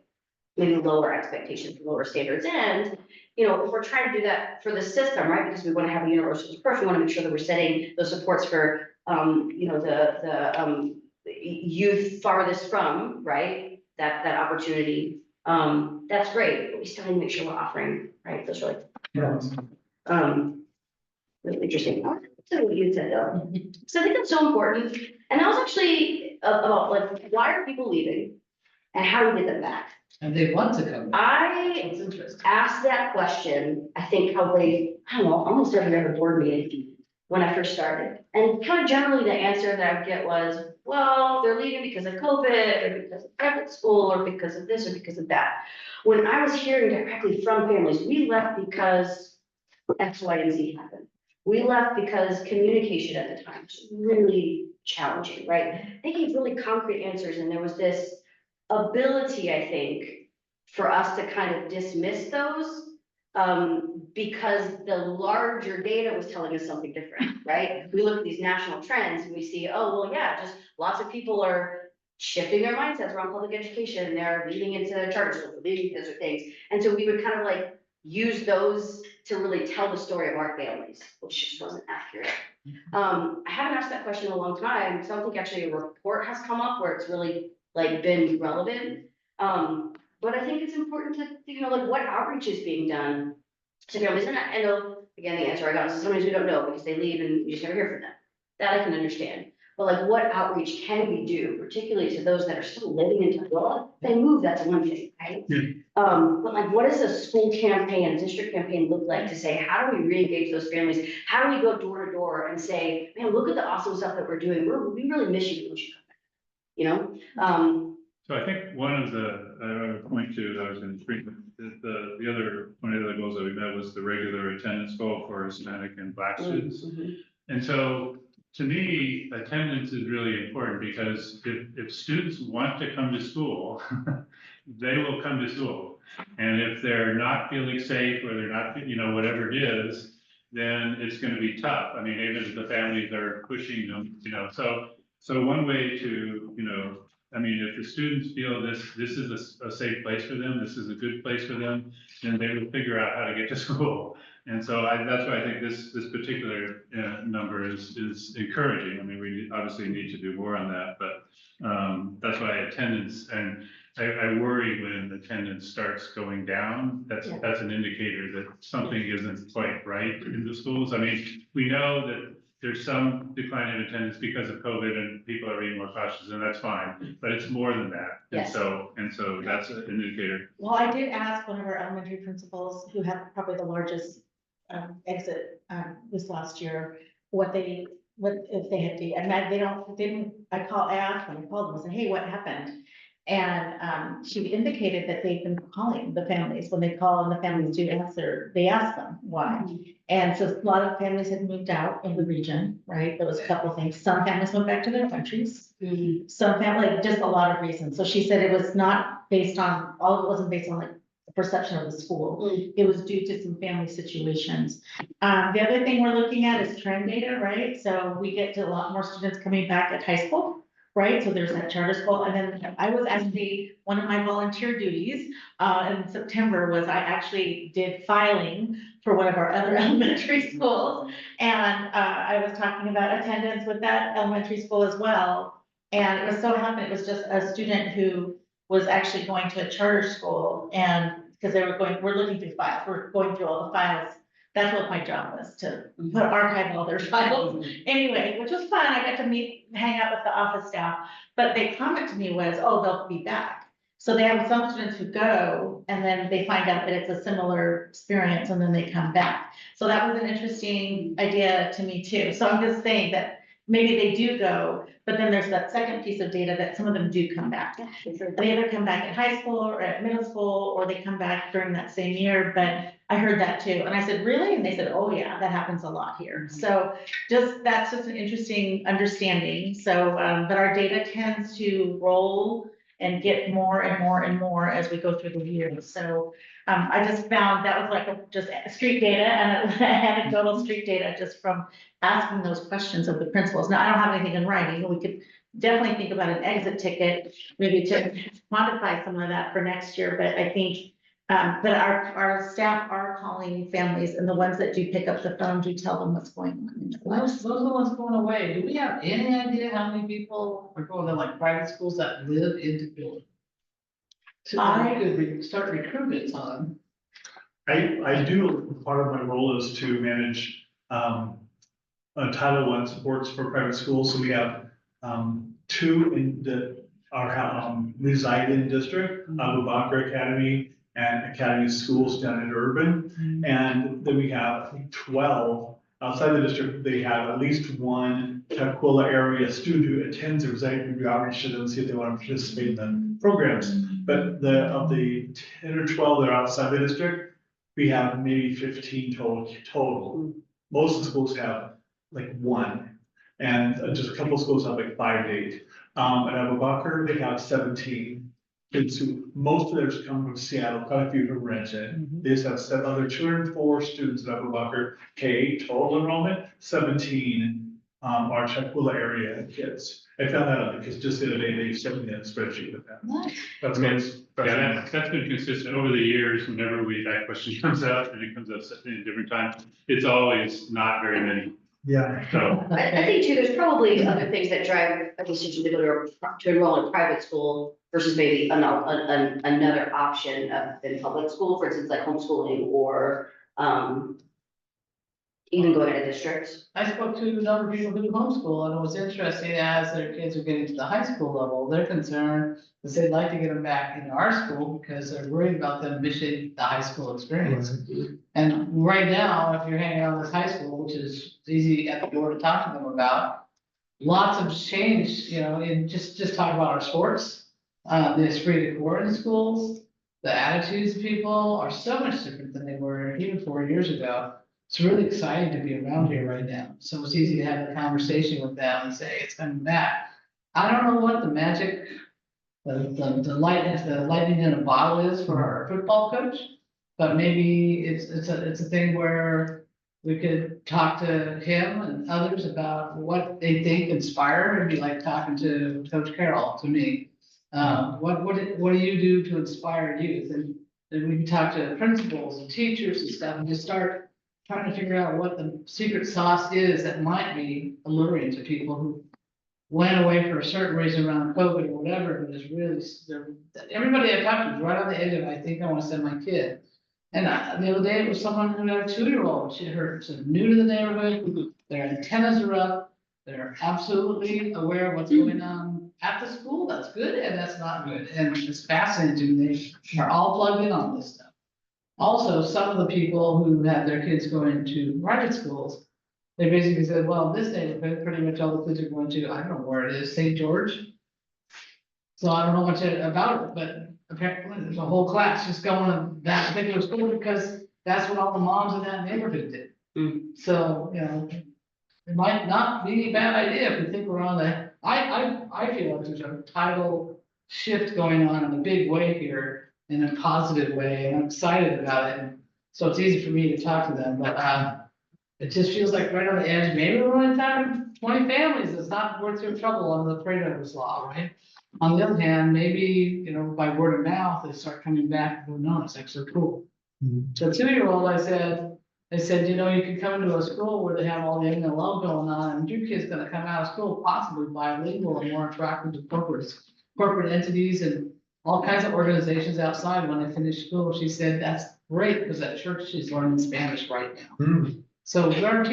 maybe lower expectations, lower standards. And, you know, if we're trying to do that for the system, right? Because we want to have a universal approach, we want to make sure that we're setting those supports for, you know, the youth farthest from, right? That opportunity. That's great, but we still need to make sure we're offering, right? Those really, really interesting. So what you said though, so I think that's so important. And that was actually about like, why are people leaving? And how do we get them back? And they want to come. I That's interesting. asked that question, I think probably, I don't know, almost every other board meeting when I first started. And kind of generally the answer that I would get was, well, they're leaving because of COVID or because of private school or because of this or because of that. When I was hearing directly from families, we left because X, Y, and Z happened. We left because communication at the time was really challenging, right? They gave really concrete answers and there was this ability, I think, for us to kind of dismiss those because the larger data was telling us something different, right? We look at these national trends and we see, oh, well, yeah, just lots of people are shifting their mindsets around public education. They're leading into charter schools, leading into other things. And so we would kind of like use those to really tell the story of our families, which just wasn't accurate. I haven't asked that question in a long time, so I don't think actually a report has come up where it's really like been relevant. But I think it's important to, you know, like what outreach is being done to families. And I know, again, the answer I got is sometimes we don't know because they leave and you just never hear from them. That I can understand. But like what outreach can we do, particularly to those that are still living in Tukwila? They move, that's one thing, right? Yeah. But like what does a school campaign, a district campaign look like to say, how do we re-engage those families? How do we go door to door and say, man, look at the awesome stuff that we're doing. We really miss you. We should come back. You know? So I think one of the, I would point to, that was in treatment, the other, one of the other goals that we met was the regular attendance goal for Hispanic and Black students. And so to me, attendance is really important because if students want to come to school, they will come to school. And if they're not feeling safe or they're not, you know, whatever it is, then it's going to be tough. I mean, even if the families are pushing them, you know, so one way to, you know, I mean, if the students feel this is a safe place for them, this is a good place for them, then they will figure out how to get to school. And so that's why I think this particular number is encouraging. I mean, we obviously need to do more on that, but that's why attendance, and I worry when attendance starts going down. That's an indicator that something isn't quite right in the schools. I mean, we know that there's some decline in attendance because of COVID and people are being more cautious, and that's fine, but it's more than that. Yes. And so that's an indicator. Well, I did ask one of our elementary principals who had probably the largest exit this last year, what if they had to, and I asked when I called them and said, hey, what happened? And she indicated that they've been calling the families. When they call and the families do answer, they ask them why. And so a lot of families had moved out in the region, right? There was a couple of things. Some families went back to their countries. Some family, just a lot of reasons. So she said it was not based on, all of it wasn't based on like the perception of the school. It was due to some family situations. The other thing we're looking at is trend data, right? So we get to a lot more students coming back at high school. Right, so there's that charter school, and then I was actually, one of my volunteer duties in September was I actually did filing for one of our other elementary schools. And I was talking about attendance with that elementary school as well. And it was so happened, it was just a student who was actually going to a charter school, and because we're looking through files, we're going through all the files. That's what my job was, to archive all their files. Anyway, which was fun. I got to hang out with the office staff, but their comment to me was, oh, they'll be back. So they have some students who go and then they find out that it's a similar experience and then they come back. So that was an interesting idea to me too. So I'm just saying that maybe they do go, but then there's that second piece of data that some of them do come back. They either come back at high school or at middle school, or they come back during that same year, but I heard that too. And I said, really? And they said, oh yeah, that happens a lot here. So that's just an interesting understanding. So, but our data tends to roll and get more and more and more as we go through the year. So I just found that was like just street data and anecdotal street data just from asking those questions of the principals. Now, I don't have anything in writing. We could definitely think about an exit ticket, maybe to quantify some of that for next year, but I think but our staff are calling families, and the ones that do pick up the phone do tell them what's going on in their lives. Those are the ones going away. Do we have any idea how many people are going to like private schools that live in Tacoma? So I could start recruitment on. I do, part of my role is to manage, Title I supports for private schools, so we have, two in that are, reside in district, Abu Bakr Academy and Academy Schools down in Urban. And then we have, I think, 12 outside the district. They have at least one Tukwila area student who attends or residing, we do outreach to them, see if they want to participate in the programs. But of the 10 or 12 that are outside the district, we have maybe 15 total. Most of the schools have like one, and just a couple of schools have like 5 to 8. At Abu Bakr, they have 17. Kids who, most of theirs come from Seattle, quite a few from Renton. They just have 204 students at Abu Bakr K, total enrollment, 17 are Tukwila area kids. I found that out because just the other day they sent me that spreadsheet with that. That's good. Yeah, that's been consistent over the years. Whenever that question comes up and it comes up at a different time, it's always not very many. Yeah. So, I think too, there's probably other things that drive a decision to go to enroll in private school versus maybe another option than public school, for instance, like homeschooling or even going to districts. I spoke to a number of people who do homeschool, and it was interesting as their kids are getting to the high school level, they're concerned is they'd like to get them back into our school because they're worried about them missing the high school experience. And right now, if you're hanging out in this high school, which is easy at the door to talk to them about, lots of change, you know, in just talk about our sports, the esprit de corps in schools, the attitudes of people are so much different than they were even 4 years ago. It's really exciting to be around here right now. So it's easy to have a conversation with them and say, it's coming back. I don't know what the magic, the lightning in a bottle is for our football coach, but maybe it's a thing where we could talk to him and others about what they think inspire. It'd be like talking to Coach Carroll, to me. What do you do to inspire youth? And then we can talk to principals and teachers and stuff and just start trying to figure out what the secret sauce is that might be alluring to people who went away for a certain reason around COVID or whatever, but is really, everybody I talked to was right on the edge of, I think I want to send my kid. And the other day it was someone who had a 2-year-old, she heard, so new to the neighborhood, their antennas are up, they're absolutely aware of what's going on at the school, that's good, and that's not good, and it's fascinating, they are all plugged in on this stuff. Also, some of the people who have their kids going to private schools, they basically said, well, this neighborhood, pretty much all the kids are going to, I don't know where it is, St. George. So I don't know much about it, but apparently there's a whole class just going to that particular school because that's what all the moms in that neighborhood did. So, you know, it might not be a bad idea if we think we're on the, I feel like there's a tidal shift going on in a big way here in a positive way, and I'm excited about it. And so it's easy for me to talk to them, but it just feels like right on the edge. Maybe we're only talking 20 families. It's not worth your trouble under the Pareto's law, right? On the other hand, maybe, you know, by word of mouth, they start coming back and go, no, it's actually cool. So 2-year-old, they said, you know, you can come into a school where they have all the love going on, and your kid's gonna come out of school possibly bilingual and more attracted to corporate entities and all kinds of organizations outside when they finish school. She said, that's great, because at church she's learning Spanish right now. So there are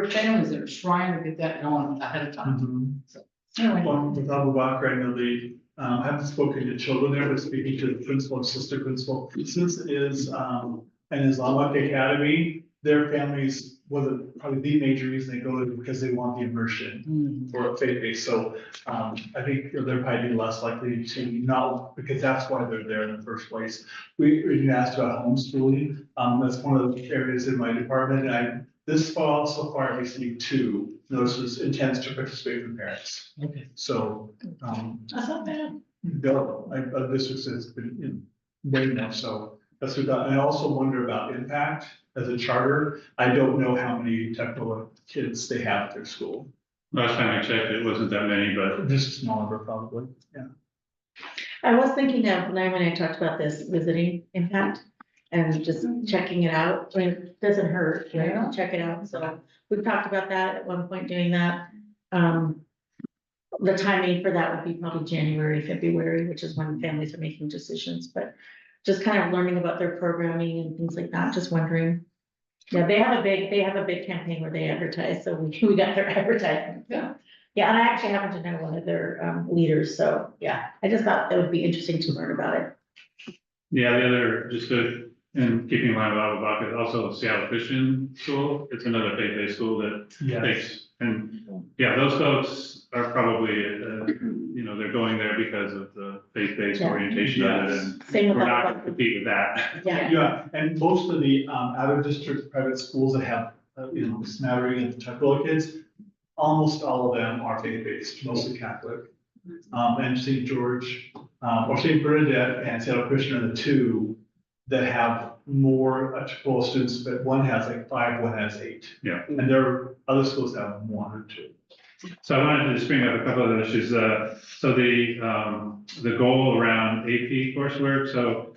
families that are trying to get that going ahead of time. So anyway. Well, with Abu Bakr, I know they, I haven't spoken to children there, but speaking to the principal and sister principal. Since it is, an Islamic academy, their families, probably the major reason they go there because they want the immersion for a faith base. So, I think they're probably less likely to not, because that's why they're there in the first place. You asked about homeschooling. That's one of the areas in my department. And this fall, so far, I received 2. notices intends to participate with parents. Okay. So, That's not bad. no, this has been way more so. That's what, I also wonder about impact as a charter. I don't know how many technical kids they have at their school. Last time I checked, it wasn't that many, but Just a small number probably, yeah. I was thinking of, when I talked about this visiting impact and just checking it out, I mean, it doesn't hurt, right, Yeah. to check it out, so we've talked about that at one point doing that. The timing for that would be probably January, February, which is when families are making decisions, but just kind of learning about their programming and things like that, just wondering. Yeah, they have a big campaign where they advertise, so we got their advertising, so. Yeah, and I actually happen to know one of their leaders, so, yeah, I just thought that would be interesting to learn about it. yeah, the other, just to, in keeping in line with Avabak, is also Seattle Christian School. It's another faith-based school that takes, and yeah, those folks are probably, they're going there because of the faith-based Yeah. orientation of it, and Same with we're not gonna that. compete with that. Yeah, Yeah, and most of the out of district private schools that have, smattering of technical kids, almost all of them are faith-based, mostly Catholic. And St. George, or St. Bernadette and Seattle Christian are the two that have more technical students, but one has like 5, one has 8. Yeah. And there are other schools that have 1 or 2. So I wanted to just bring up a couple of issues. So the goal around AP coursework, so,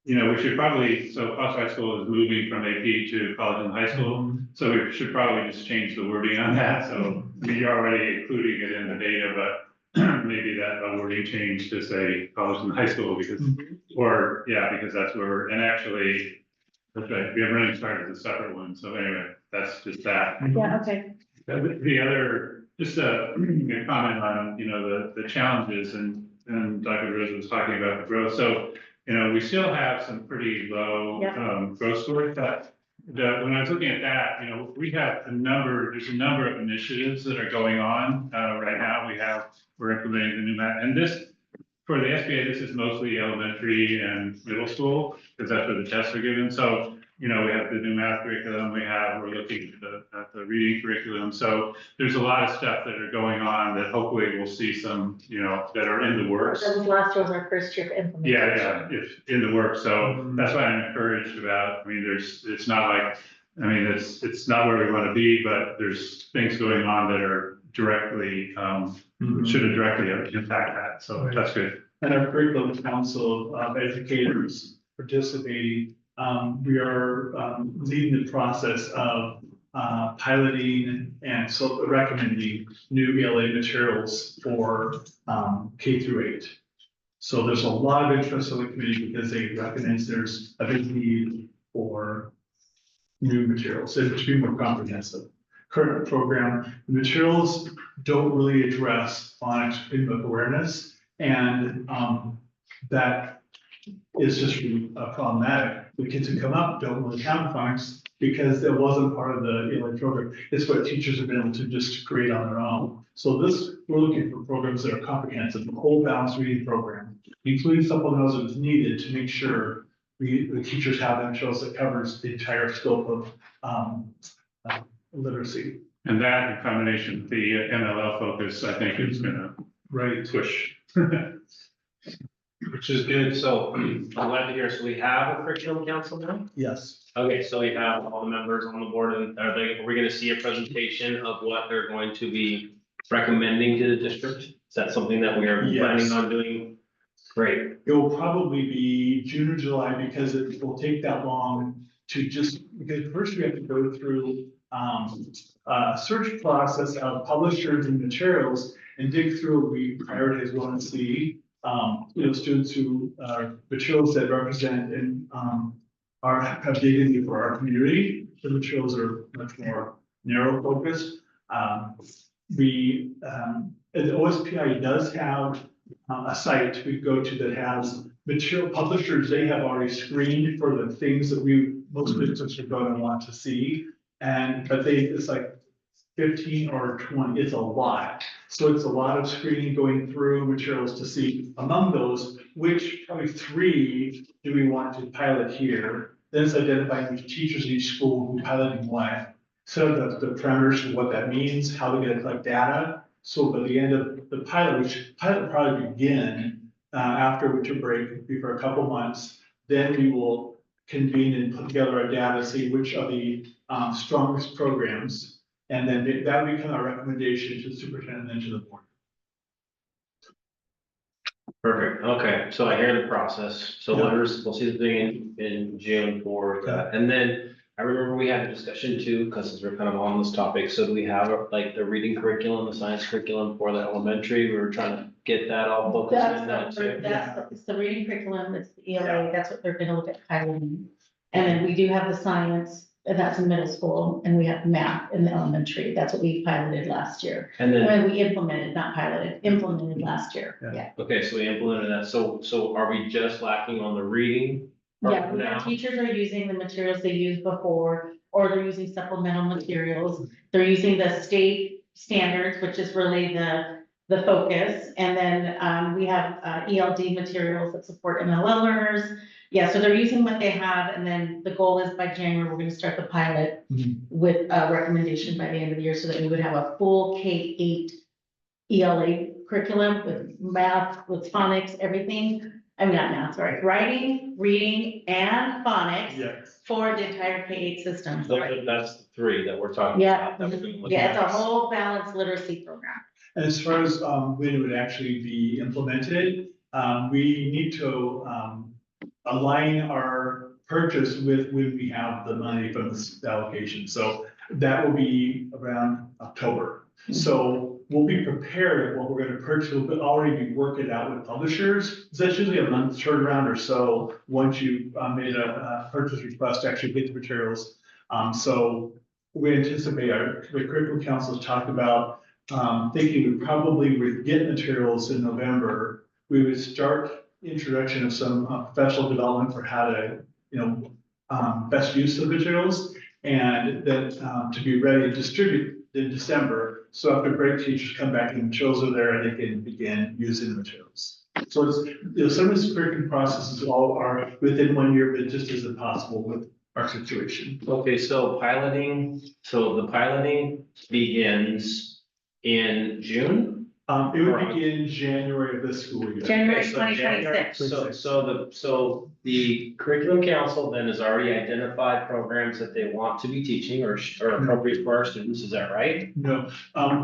we should probably, so Foster High School is moving from AP to college and high school. So we should probably just change the wording on that. So I mean, you're already including it in the data, but maybe that wording change to say college and high school because, because that's where, and actually, that's right, we have running start as a separate one. So anyway, that's just that. yeah, okay. The other, just a comment on, the challenges and Dr. Rose was talking about the growth. So, we still have some pretty low, growth scores, but when I was looking at that, we have there's a number of initiatives that are going on, right now. We're implementing the new math, and this, for the SBA, this is mostly elementary and middle school, because that's where the tests are given. So, we have the new math curriculum, we're looking at the reading curriculum. So there's a lot of stuff that are going on that hopefully we'll see some, that are in the works. Those last was our first year of implementation. Yeah, if in the works. So that's what I'm encouraged about. I mean, it's not like, it's not where we want to be, but there's things going on that are directly, should directly impact that. So that's good. And our curriculum council of educators participating, we are leading the process of piloting and so recommending new ELA materials for K through 8. So there's a lot of interest in the committee because they recognize there's a big need for new materials and to be more comprehensive. Current program, the materials don't really address phonics book awareness, and that is just really problematic. The kids who come up don't really have phonics because it wasn't part of the ELA program. It's what teachers have been able to just create on their own. So we're looking for programs that are comprehensive, the whole balanced reading program, including supplementals as needed to make sure the teachers have the materials that covers the entire scope of literacy. And that in combination with the MLL focus, I think is gonna push. Which is good. So I'm glad to hear. So we have a curriculum council now? Yes. Okay, so we have all the members on the board, and are we gonna see a presentation of what they're going to be recommending to the district? Is that something that we are planning on doing? Great. It will probably be June or July because it will take that long because first we have to go through a search process of publishers and materials and dig through. We prioritize what we want to see. Students who are materials that represent and have dignity for our community. The materials are much more narrow focused. The OSPI does have a site we go to that has material publishers. They have already screened for the things that most districts are going to want to see. But it's like 15 or 20, it's a lot. So it's a lot of screening going through materials to see among those, which probably 3 do we want to pilot here. Then it's identifying which teachers in each school who piloting what. set up the parameters for what that means, how they're gonna collect data. So by the end of the pilot, which pilot will probably begin after winter break, be for a couple months, then we will convene and put together our data, see which are the strongest programs. And then that will become our recommendation to the superintendent and then to the board. Perfect, okay, so I hear the process, so Yeah. we'll see the thing in June for that, and then I remember we had a discussion too, because we're kind of on this topic, so do we have like the reading curriculum, the science curriculum for the elementary, we were trying to get that all focused in that too. It's the reading curriculum, it's the ELA, that's what they're gonna look at piloting. And then we do have the science, and that's in middle school, and we have math in the elementary, that's what we piloted last year. And And then, then we implemented, not piloted, implemented last year, Yeah. yeah. okay, so we implemented that, so are we just lacking on the reading? part Yeah, now? our teachers are using the materials they used before, or they're using supplemental materials. They're using the state standards, which is really the focus. And then, we have, ELD materials that support MLL learners. Yeah, so they're using what they have, and then the goal is by January, we're gonna start the pilot Mhm. with a recommendation by the end of the year, so that we would have a full K-8 ELA curriculum with math, with phonics, everything. I mean, not math, sorry, writing, reading, and phonics Yes. for the entire K-8 system. That's the three that we're talking Yeah, about. that we're gonna look yeah, it's a at. whole balanced literacy program. And as far as when it would actually be implemented, we need to align our purchase with when we have the money from this allocation. So that will be around October. So we'll be prepared at what we're gonna purchase, we'll already be working out with publishers. So that's usually a month turnaround or so, once you made a purchase request to actually get the materials. So we anticipate the curriculum council has talked about thinking we probably would get materials in November. We would start introduction of some professional development for how to, best use of materials. And then to be ready to distribute in December. So after break, teachers come back and the materials are there and they can begin using the materials. So it's, some of these curriculum processes all are within 1 year, but it just isn't possible with our situation. Okay, so the piloting begins in June? It would begin January of this school year. January Okay, so January- 2026. So the curriculum council then has already identified programs that they want to be teaching or appropriate for our students, is that right? No,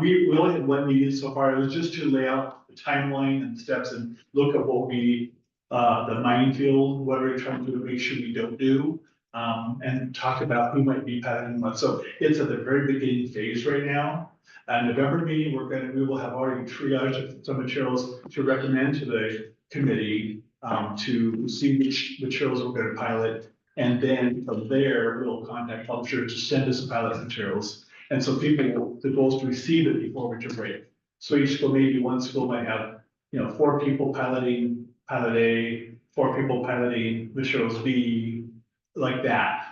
we only had one meeting so far. It was just to lay out the timeline and steps and look at what we, the minefield, what are we trying to make sure we don't do. And talk about who might be piloting what. So it's at the very beginning phase right now. November meeting, we will have already triaged some materials to recommend to the committee to see which materials we're gonna pilot. And then from there, we'll contact publishers to send us pilot materials. And so the goal is to receive it before winter break. So each school, maybe one school might have, 4 people piloting pilot A, 4 people piloting materials B, like that.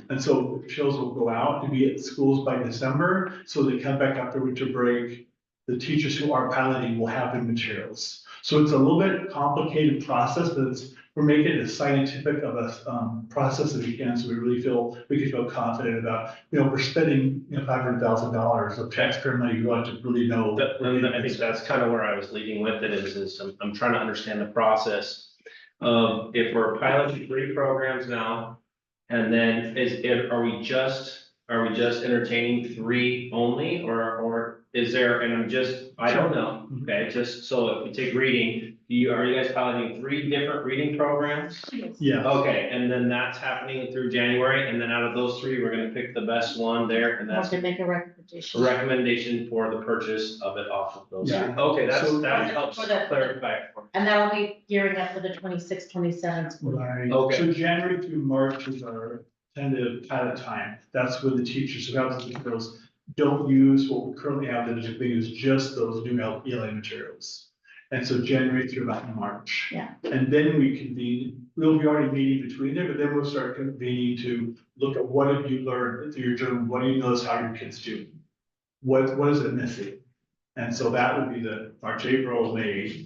And so materials will go out to be at schools by December, so they come back after winter break. The teachers who are piloting will have the materials. So it's a little bit complicated process, but we're making it as scientific of a process as we can, so we really we can feel confident about, we're spending, $500,000 of taxpayer money, we want to really know. I think that's kind of where I was leading with it is I'm trying to understand the process. If we're piloting 3 programs now, and then are we just entertaining 3 only, or is there, and I don't know, okay, just so if we take reading, are you guys piloting 3 different reading programs? Yeah. Okay, and then that's happening through January, and then out of those 3, we're gonna pick the best one there, and We'll that's have to make a a recommendation. recommendation for the purchase of it off of those. Yeah. Okay, So- that helps For the- clarify. And that'll be gearing up for the 26, 27 school year. Right. Okay. So January through March is our tentative pilot time. That's when the teachers who have the materials don't use what we currently have, they use just those new ELA materials. And so January through about March. Yeah. And then we convene, we'll be already meeting between there, but then we'll start convening to look at what have you learned through your journal, what do you notice how your kids do? What is it missing? And so that would be the March, April, May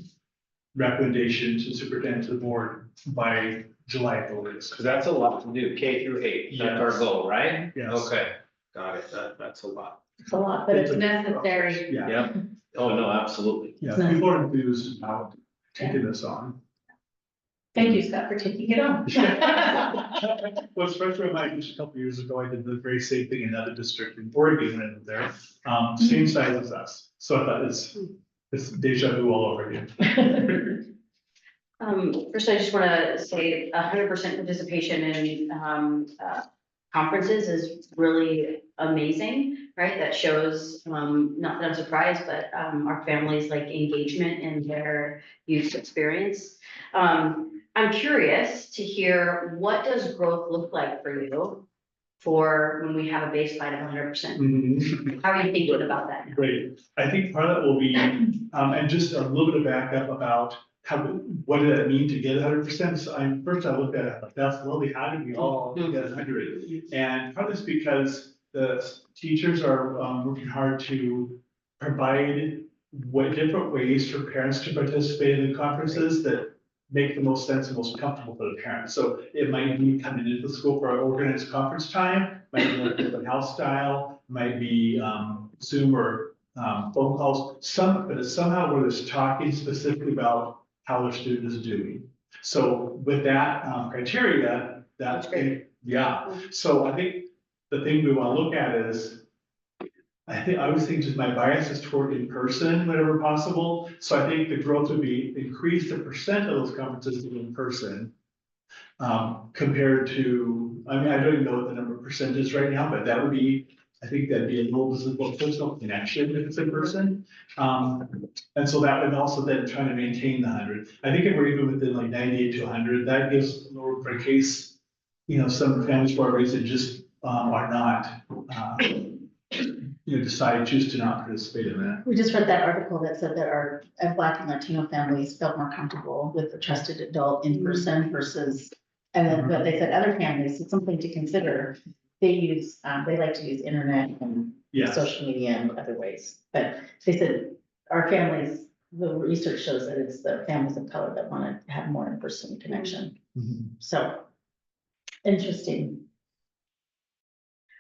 recommendation to superintendent to the board by July 4th. Cause that's a lot to do, K through 8, that's our Yes. goal, right? Yes. Okay, got it, that's a lot. It's a lot, but it's necessary. Yeah, Yep, oh, no, absolutely. yeah, people are enthused about taking this on. Thank you, Scott, for taking it on. Well, especially when a couple years ago, I did the very same thing in another district in Oregon, and there, same size as us. So I thought it's deja vu all over again. First, I just want to say 100% participation in conferences is really amazing, right? That shows, not that I'm surprised, but our families like engagement in their youth experience. I'm curious to hear, what does growth look like for you for when we have a baseline of 100%? Mhm. How are you thinking about that now? Great. I think part of that will be, and just a little bit of backup about what did that mean to get 100%? So first I looked at it, like, that's lovely, how did we all get 100? And part of this because the teachers are working hard to provide different ways for parents to participate in conferences that make the most sense and most comfortable for the parents. So it might be coming into the school for an organized conference time, might be like open house style, might be Zoom or phone calls, but it's somehow where it's talking specifically about how their student is doing. So with that criteria, That's great. yeah. So I think the thing we want to look at is, I always think just my bias is toward in person whenever possible. So I think the growth would be increase the percent of those conferences in person. Compared to, I mean, I don't even know what the number of percent is right now, but that would be, I think that'd be a little visible personal connection if it's in person. And so that would also then try to maintain the 100. I think if we're even within like 98 to 100, that gives more for a case, some families for a reason just are not, choose to not participate in that. We just read that article that said that our Black and Latino families felt more comfortable with a trusted adult in person versus, and then, but they said other families, it's something to consider. They like to use internet and Yes. social media and other ways, but they said our families, the research shows that it's the families of color that want to have more in-person connection. Mhm. So, interesting.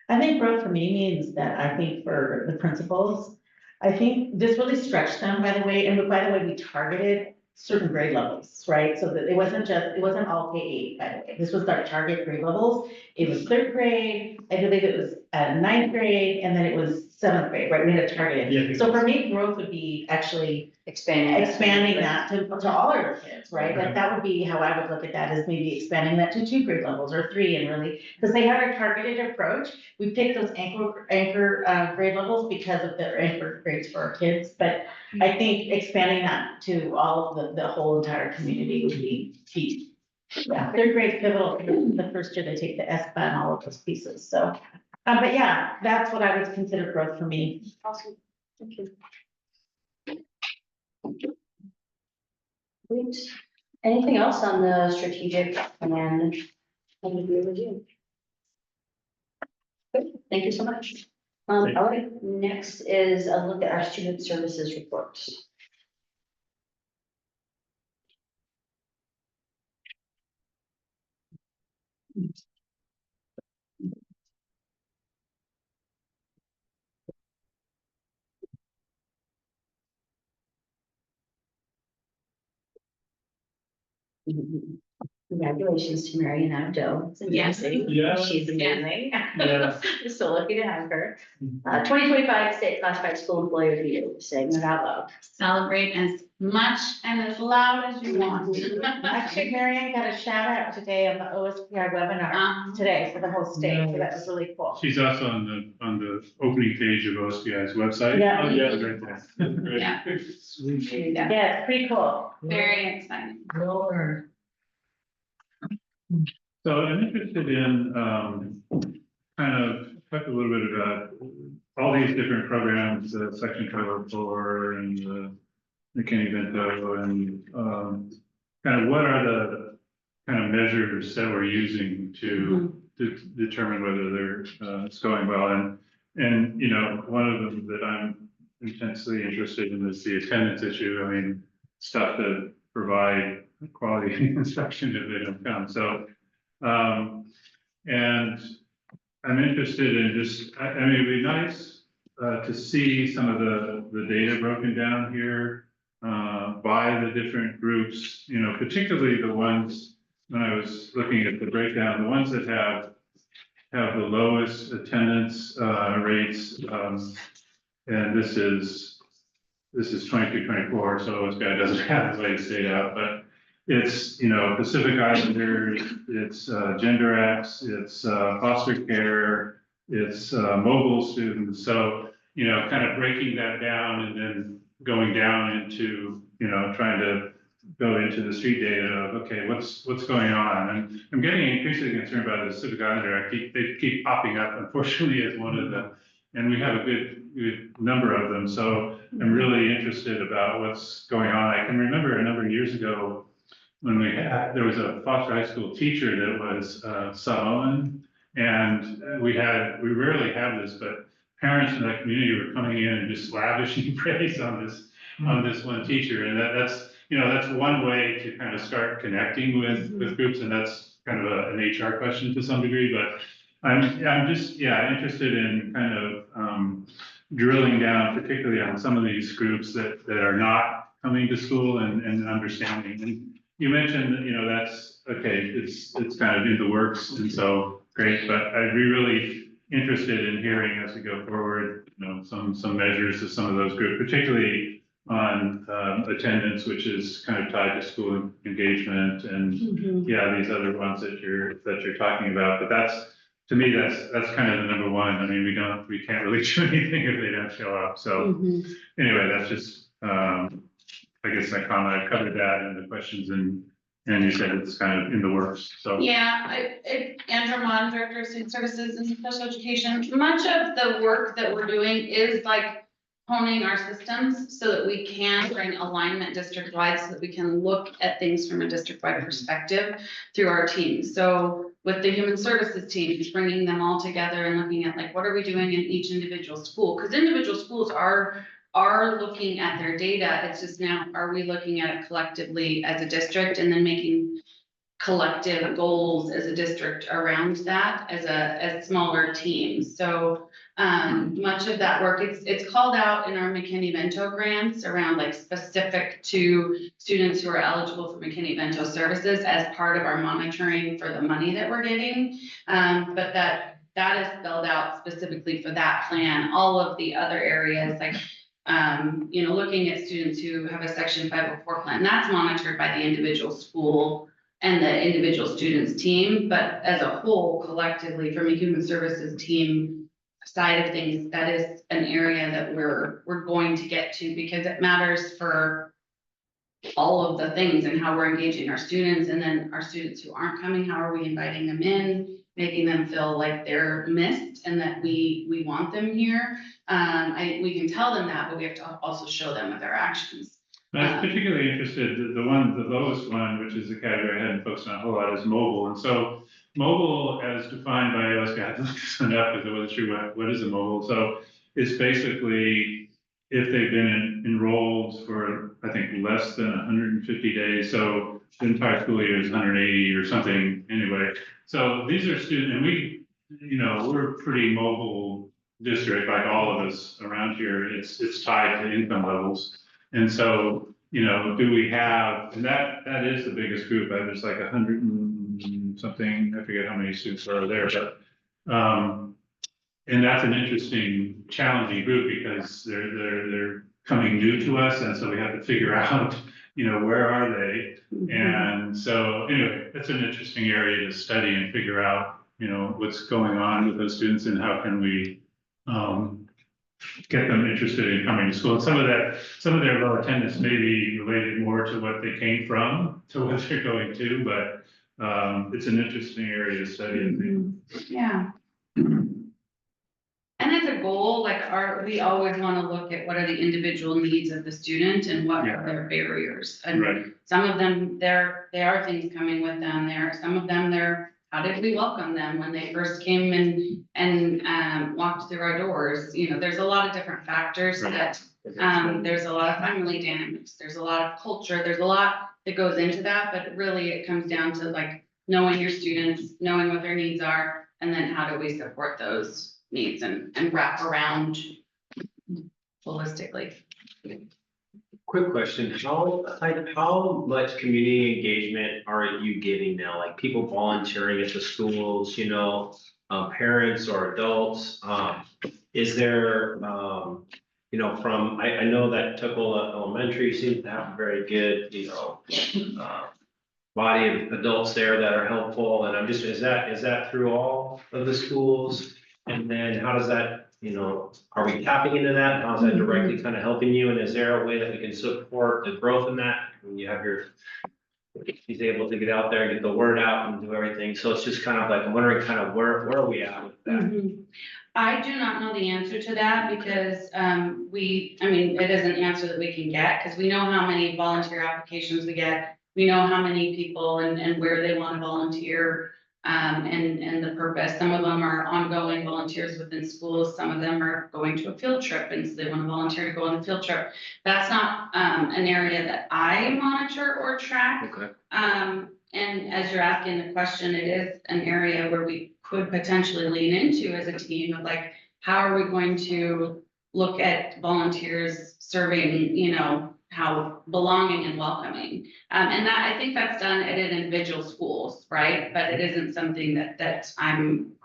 I think growth for me means that I think for the principals, I think this really stretched them, by the way, and by the way, we targeted certain grade levels, right? So that it wasn't all K-8, by the way. This was our target grade levels. It was 3rd grade, I believe it was 9th grade, and then it was 7th grade, right? We had a target. Yeah. So for me, growth would be actually expanding that to all our kids, right? Like that would be how I would look at that, is maybe expanding that to 2 grade levels or 3, and really, because they had a targeted approach. We picked those anchor grade levels because of the anchor grades for our kids, but I think expanding that to all of the whole entire community would be key. Yeah, 3rd grade pivotal, the first year they take the SBA and all of those pieces, so. But yeah, that's what I would consider growth for me. Awesome, thank you. Great. Anything else on the strategic plan and the review? Good, thank you so much. All right, next is a look at our student services reports. Congratulations to Marion Abdo. It's Yes. amazing. Yeah. She's amazing. Yeah. We're so lucky to have her. 2025 State Classified School Employee of the Year, saying it out loud. Celebrate as much and as loud as you want. Actually, Marianne got a shout out today on the OSPI webinar today for the whole state, so that was really cool. She's also on the opening page of OSPI's website. Yeah. Oh, yeah, right there. Great. Yeah. Yeah, Yeah, it's pretty cool. very exciting. Lord. So I'm interested in, kind of talk a little bit about all these different programs, Section 204 and the McKinney-Vento, and, kind of what are the kind of measures that we're using to determine whether it's going well. And, one of them that I'm intensely interested in is the attendance issue. I mean, stuff to provide quality instruction if they don't come. So, and I'm interested in just, I mean, it'd be nice to see some of the data broken down here by the different groups, you know, particularly the ones, when I was looking at the breakdown, the ones that have the lowest attendance rates. And this is 22, 24, so this guy doesn't have the latest data out, but it's, you know, Pacific Islanders, it's Gender X, it's foster care, it's mobile students. So, you know, kind of breaking that down and then going down into, you know, trying to go into the street data of, okay, what's going on? And I'm getting increasingly concerned about the Pacific Islander. They keep popping up, unfortunately, as one of the, and we have a good number of them. So I'm really interested about what's going on. I can remember a number of years ago when there was a Foster High School teacher that was Samoan, and we rarely have this, but parents in that community were coming in and just lavishing praise on this one teacher, and that's, you know, that's one way to kind of start connecting with groups, and that's kind of an HR question to some degree, but I'm just, yeah, interested in kind of drilling down, particularly on some of these groups that are not coming to school and understanding. And you mentioned that, you know, that's okay, it's kind of in the works, and so great, but I'd be really interested in hearing as we go forward, you know, some measures of some of those groups, particularly on attendance, which is kind of tied to school engagement and yeah, these other ones that you're talking about. But that's, to me, that's kind of the number one. I mean, we can't really do anything if they don't show up. So anyway, that's just I guess my comment. I've covered that in the questions, and you said it's kind of in the works. So Yeah, Andrew Mon, Director of Student Services and Special Education. Much of the work that we're doing is like honing our systems so that we can bring alignment district-wide, so that we can look at things from a district-wide perspective through our teams. So with the human services teams, bringing them all together and looking at like, what are we doing in each individual school? Because individual schools are looking at their data. It's just now, are we looking at it collectively as a district and then making collective goals as a district around that as smaller teams? So much of that work, it's called out in our McKinney-Vento grants around like specific to students who are eligible for McKinney-Vento services as part of our monitoring for the money that we're getting. But that is spelled out specifically for that plan. All of the other areas like you know, looking at students who have a Section 504 plan, that's monitored by the individual school and the individual students team. But as a whole, collectively, from a human services team side of things, that is an area that we're going to get to, because it matters for all of the things and how we're engaging our students. And then our students who aren't coming, how are we inviting them in, making them feel like they're missed and that we want them here. We can tell them that, but we have to also show them with our actions. I was particularly interested, the lowest one, which is the category I hadn't focused on a whole lot, is mobile. And so mobile, as defined by OSC, I had to look this one up because I wasn't sure what is a mobile. So it's basically if they've been enrolled for, I think, less than 150 days. So the entire school year is 180 or something anyway. So these are students, and we, you know, we're a pretty mobile district, like all of us around here. It's tied to income levels. And so, you know, do we have, and that is the biggest group. There's like 100 and something, I forget how many students are there, but and that's an interesting, challenging group because they're coming new to us, and so we have to figure out, you know, where are they? And so anyway, that's an interesting area to study and figure out, you know, what's going on with those students and how can we get them interested in coming to school. And some of their low attendance may be related more to what they came from, to what they're going to, but it's an interesting area to study, I think. Yeah. And as a goal, like we always want to look at what are the individual needs of the student and what are their barriers. And Right. some of them, there are things coming with them there. Some of them, how did we welcome them when they first came and walked through our doors? You know, there's a lot of different factors that, there's a lot of family dynamics, there's a lot of culture, there's a lot that goes into that, but really it comes down to like knowing your students, knowing what their needs are, And then how do we support those needs and wrap around holistically? Quick question, how much community engagement are you getting now? Like people volunteering at the schools, parents or adults? Is there, I know that Tuckahoe Elementary seems to have a very good, body of adults there that are helpful, and is that through all of the schools? And then how does that, are we tapping into that? How's that directly kind of helping you? And is there a way that we can support the growth in that? When you have he's able to get out there and get the word out and do everything. So it's just kind of like, I'm wondering kind of where are we at with that? I do not know the answer to that because it is an answer that we can get because we know how many volunteer applications we get. We know how many people and where they want to volunteer, and the purpose. Some of them are ongoing volunteers within schools. Some of them are going to a field trip and so they want to volunteer to go on the field trip. That's not an area that I monitor or track. Okay. And as you're asking the question, it is an area where we could potentially lean into as a team of like, how are we going to look at volunteers serving, how belonging and welcoming. And that, I think that's done at individual schools, right? But it isn't something that I'm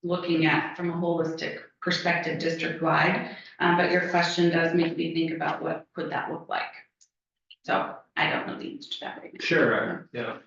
looking at from a holistic perspective district-wide. But your question does make me think about what could that look like. So I don't know the answer to that right now. Sure, yeah.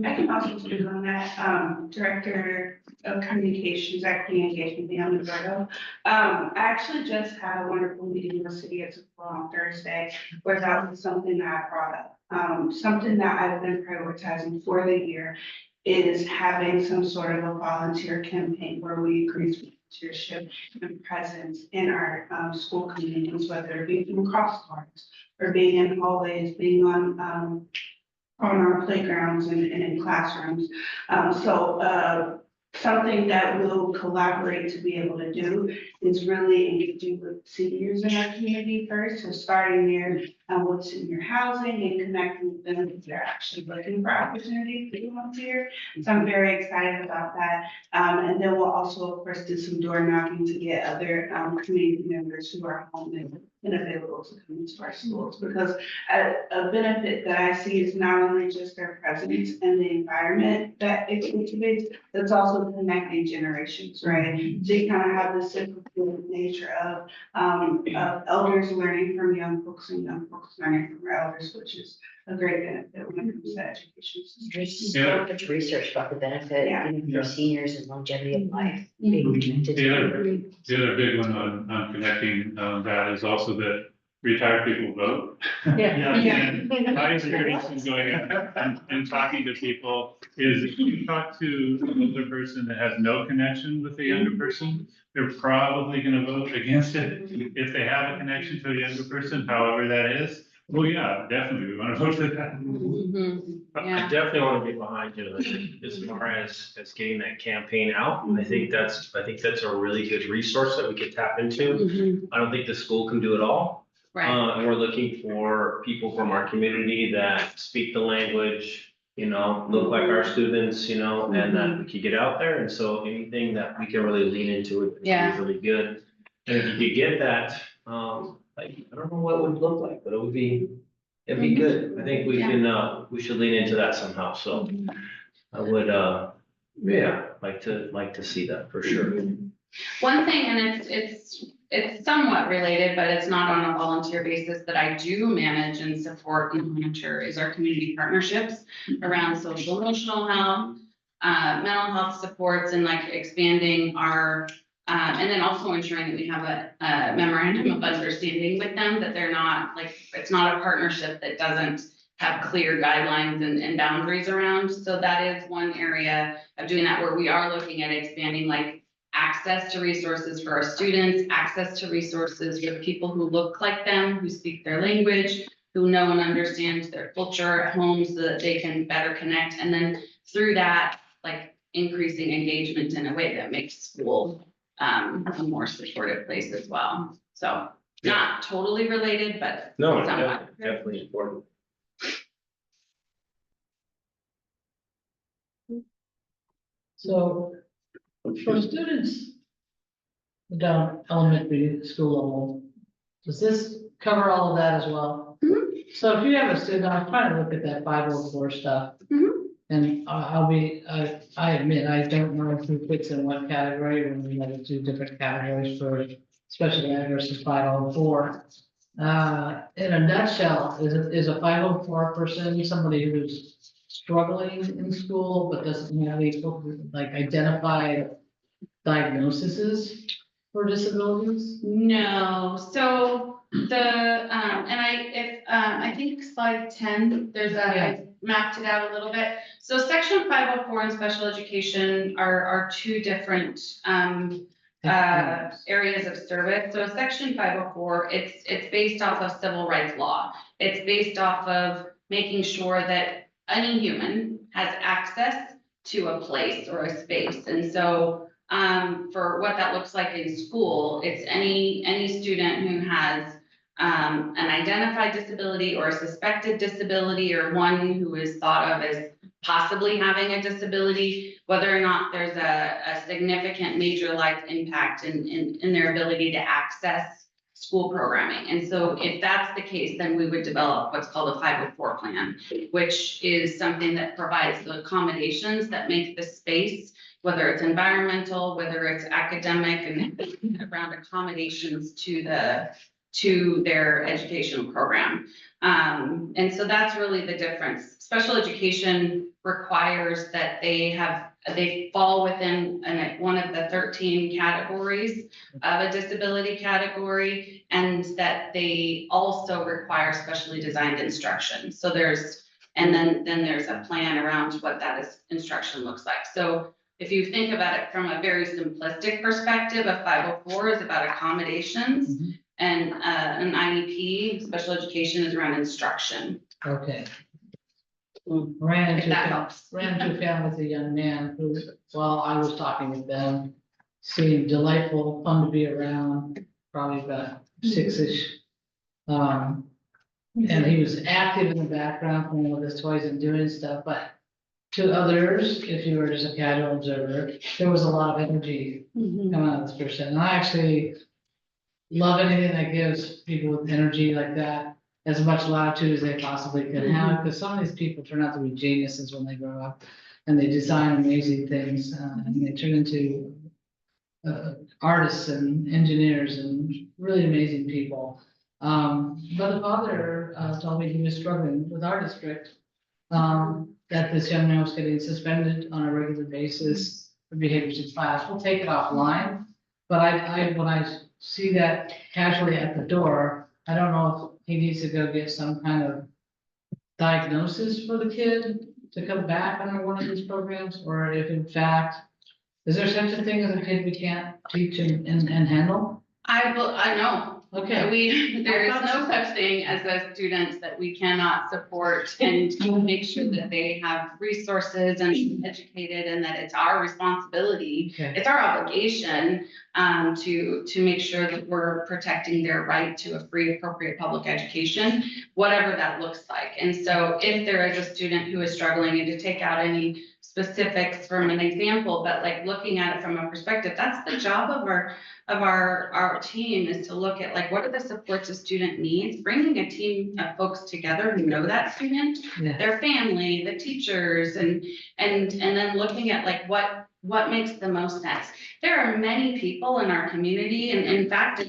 I can also speak on that, Director of Communications, Equity Engagement, Leon Roberto. I actually just had a wonderful meeting with City of Tuckahoe on Thursday, where that was something that I brought up. Something that I've been prioritizing for the year is having some sort of a volunteer campaign where we increase volunteership and presence in our school communities, whether it be in crosswalks or being in hallways, being on our playgrounds and in classrooms. Something that we'll collaborate to be able to do is really engaging with seniors in our community first. So starting there with senior housing and connecting with them if they're actually looking for opportunities to volunteer. So I'm very excited about that. And then we'll also, of course, do some door knocking to get other community members who are home and available to come into our schools. Because a benefit that I see is not only just their presence and the environment that it cultivates, it's also connecting generations, right? So you kind of have this cyclical nature of elders learning from young folks and young folks learning from elders, which is a great benefit when it comes to education. There's so much research about the benefit, even for seniors and longevity of life. being connected to The other big one on connecting, that is also that retired people vote. And my experience in going out and talking to people is if you talk to an older person that has no connection with the younger person, they're probably gonna vote against it. If they have a connection to a younger person, however that is, well, yeah, definitely, we wanna vote for that. I Yeah. definitely want to get behind you as far as getting that campaign out. I think that's a really good resource that we could tap into. I don't think the school can do it all. Right. And we're looking for people from our community that speak the language, look like our students, and that we could get out there. And so anything that we can really lean into would be Yeah. really good. And if you could get that, I don't know what it would look like, but it'd be good. I think we should lean into that somehow. So I would, like to see that for sure. One thing, and it's somewhat related, but it's not on a volunteer basis that I do manage and support and monitor is our community partnerships around social emotional health, mental health supports and like expanding our, and then also ensuring that we have a memorandum of understanding with them that they're not like, it's not a partnership that doesn't have clear guidelines and boundaries around. So that is one area of doing that where we are looking at expanding like access to resources for our students, access to resources with people who look like them, who speak their language, who know and understand their culture at home so that they can better connect. And then through that, like increasing engagement in a way that makes school a more supportive place as well. So not totally related, but No, somewhat. definitely important. So for students down elementary school level, does this cover all of that as well? So if you have a student, I'm trying to look at that 504 stuff. And I admit, I don't know who fits in what category when we have two different categories for special ed versus 504. In a nutshell, is a 504 person somebody who's struggling in school but doesn't have a like identified diagnoses for disabilities? No, so I think slide 10, I mapped it out a little bit. So section 504 in special education are two different, areas of service. So section 504, it's based off of civil rights law. It's based off of making sure that any human has access to a place or a space. And so for what that looks like in school, it's any student who has an identified disability or a suspected disability, or one who is thought of as possibly having a disability, whether or not there's a significant major life impact in their ability to access school programming. And so if that's the case, then we would develop what's called a 504 plan, which is something that provides the accommodations that make the space, whether it's environmental, whether it's academic, and around accommodations to their educational program. And so that's really the difference. Special education requires that they fall within one of the 13 categories of a disability category, and that they also require specially designed instruction. So then there's a plan around what that instruction looks like. So if you think about it from a very simplistic perspective, a 504 is about accommodations, and an IEP, special education, is around instruction. Okay. If Ran into that a helps. family with a young man who, while I was talking with them, seemed delightful, fun to be around, probably about 6-ish. And he was active in the background, playing with his toys and doing stuff, but to others, if you were just a casual observer, there was a lot of energy coming out of this person. And I actually love anything that gives people with energy like that as much latitude as they possibly can have, because some of these people turn out to be geniuses when they grow up, and they design amazing things, and they turn into artists and engineers and really amazing people. But the father told me he was struggling with our district, that this young man was getting suspended on a regular basis for behaviors in class. We'll take it offline, but when I see that casually at the door, I don't know if he needs to go get some kind of diagnosis for the kid to come back under one of these programs, or if in fact, is there such a thing as a kid we can't teach and handle? I know. Okay. There is no such thing as a student that we cannot support and make sure that they have resources and educated, and that it's our responsibility. Okay. It's our obligation to make sure that we're protecting their right to a free, appropriate public education, whatever that looks like. And so if there is a student who is struggling, and to take out any specifics from an example, but like looking at it from a perspective, that's the job of our team, is to look at like, what are the supports a student needs, bringing a team of folks together who know that student, their family, the teachers, and then looking at like what makes the most sense. There are many people in our community, and in fact,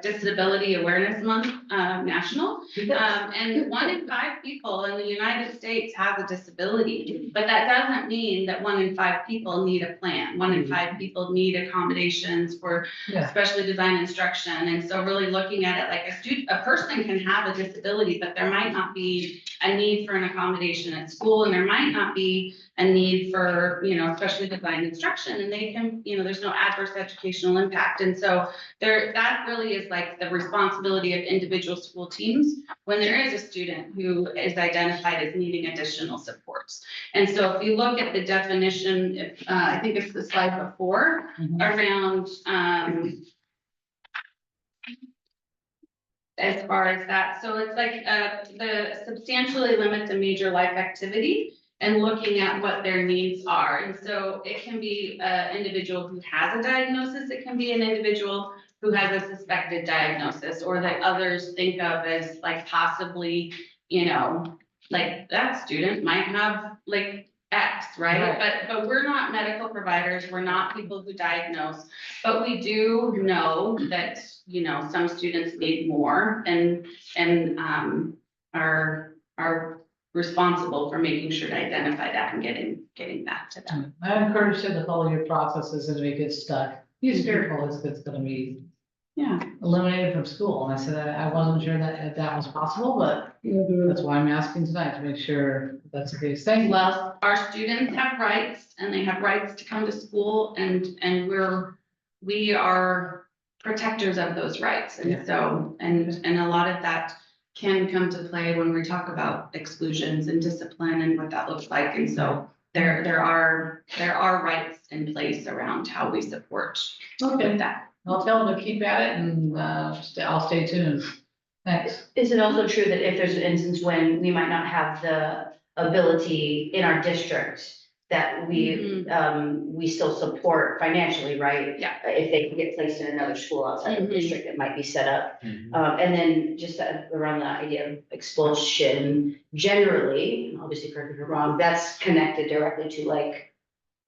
Disability Awareness Month, national, and 1 in 5 people in the United States has a disability, but that doesn't mean that 1 in 5 people need a plan. 1 in 5 people need accommodations for specially designed instruction. And so really looking at it like a person can have a disability, but there might not be a need for an accommodation at school, and there might not be a need for, specially designed instruction, and they can, there's no adverse educational impact. And so that really is like the responsibility of individual school teams when there is a student who is identified as needing additional supports. And so if you look at the definition, I think it's the slide before, around, as far as that, so it's like the substantially limit the major life activity. and looking at what their needs are. And so it can be an individual who has a diagnosis, it can be an individual who has a suspected diagnosis, or that others think of as like possibly, you know, like that student might have like X, right? But we're not medical providers, we're not people who diagnose, but we do know that, you know, some students need more and are responsible for making sure to identify that and getting back to them. I encourage him to follow your processes and if he gets stuck, he's fearful it's gonna be Yeah. eliminated from school. And I said, I wasn't sure that that was possible, but that's why I'm asking tonight to make sure that's the case. Thank you. Well, our students have rights and they have rights to come to school and we are protectors of those rights. Yeah. And so, and a lot of that can come to play when we talk about exclusions and discipline and what that looks like. And so there are rights in place around how we support with that. I'll tell them to keep at it and I'll stay tuned. Thanks. Is it also true that if there's an instance when we might not have the ability in our district, that we still support financially, right? Yeah. If they can get placed in another school outside of the Mhm. district, it might be set up. And then just around the idea of expulsion, generally, and obviously correct me if I'm wrong, that's connected directly to like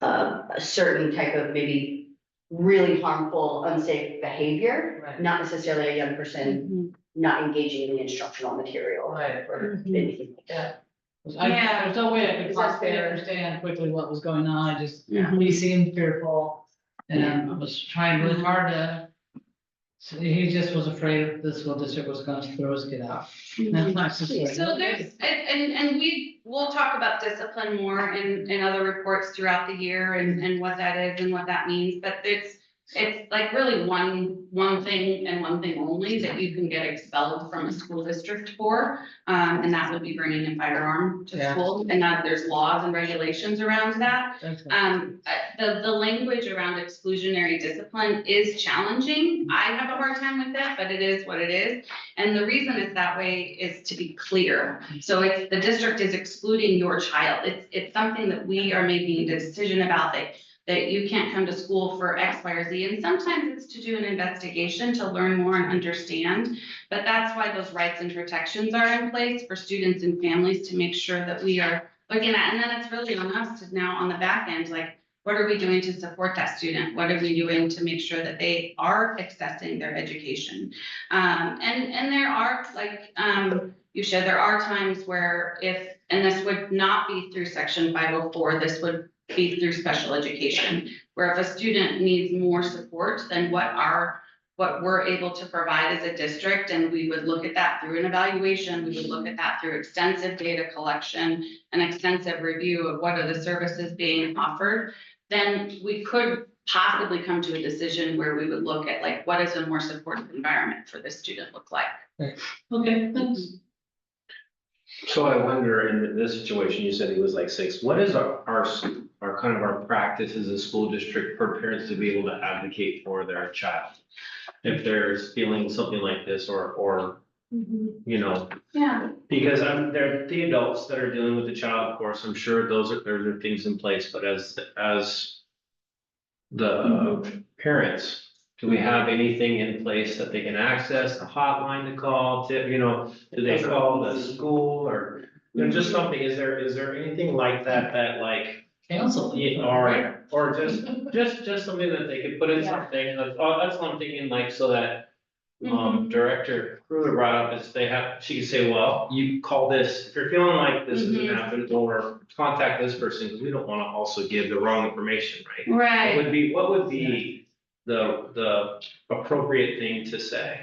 a certain type of maybe really harmful, unsafe behavior, Right. not necessarily a young person not engaging in the instructional material Right. or anything like that. Yeah. There's no way I could Is that possibly fair? understand quickly what was going on. I just, Yeah. he seemed fearful. And I was trying really hard to, so he just was afraid the school district was gonna throw his kid out. And I was just like, So okay. there's, and we'll talk about discipline more in other reports throughout the year and what that is and what that means, but it's like really one thing and one thing only that you can get expelled from a school district for. And that would be bringing a firearm to Yeah. school, and that there's laws and regulations around that. Thanks. The language around exclusionary discipline is challenging. I have a hard time with that, but it is what it is. And the reason it's that way is to be clear. So if the district is excluding your child, it's something that we are making a decision about, that you can't come to school for X, Y, or Z. And sometimes it's to do an investigation to learn more and understand. But that's why those rights and protections are in place for students and families to make sure that we are looking at. And then it's really on us to now on the back end, like, what are we doing to support that student? What are we doing to make sure that they are accessing their education? And there are, like, you said, there are times where and this would not be through section 504, this would be through special education, where if a student needs more support than what we're able to provide as a district, and we would look at that through an evaluation, we would look at that through extensive data collection and extensive review of what are the services being offered, then we could possibly come to a decision where we would look at like, what does a more supportive environment for this student look like? Okay, thanks. So I wonder, in this situation, you said he was like 6, what is our kind of our practice as a school district for parents to be able to advocate for their child? If they're feeling something like this or, you know, Yeah. because they're the adults that are dealing with the child, of course, I'm sure there are things in place, but as the parents, do we have anything in place that they can access, a hotline to call, do they call the school or, just something, is there anything like that like, Council. yeah, or just something that they could put in something, that's what I'm thinking, like, so that Director Kruger brought up is she could say, well, you call this, if you're feeling like this isn't happening, or contact this person, because we don't want to also give the wrong information, right? Right. What would be the appropriate thing to say?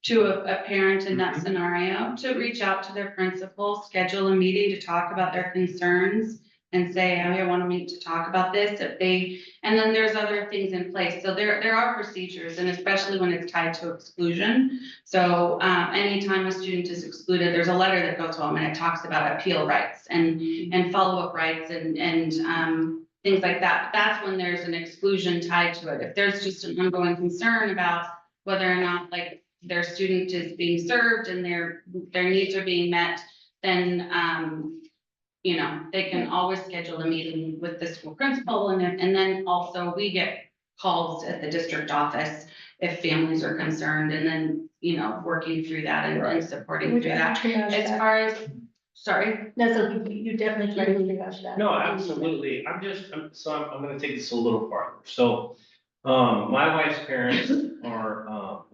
To a parent in that scenario, to reach out to their principal, schedule a meeting to talk about their concerns and say, hey, I want to meet to talk about this and then there's other things in place. So there are procedures, and especially when it's tied to exclusion. So anytime a student is excluded, there's a letter that goes home and it talks about appeal rights and follow-up rights and things like that. That's when there's an exclusion tied to it. If there's just an ongoing concern about whether or not like their student is being served and their needs are being met, then you know, they can always schedule a meeting with the school principal and then also we get calls at the district office if families are concerned and then, you know, working through that and supporting We through that. triage As that. far as, sorry, No, so you definitely try to triage that. No, absolutely. I'm gonna take this a little farther. So, my wife's parents are,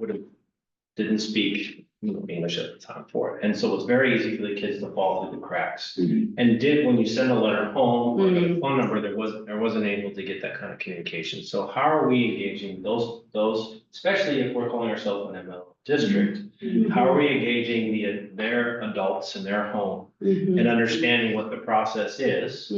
didn't speak English at the time for it. And so it's very easy for the kids to fall through the cracks. And when you send a letter home or the phone number, there wasn't able to get that kind of communication. So how are we engaging those, especially if we're calling ourselves an ML district? How are we engaging their adults in their home and understanding what the process is,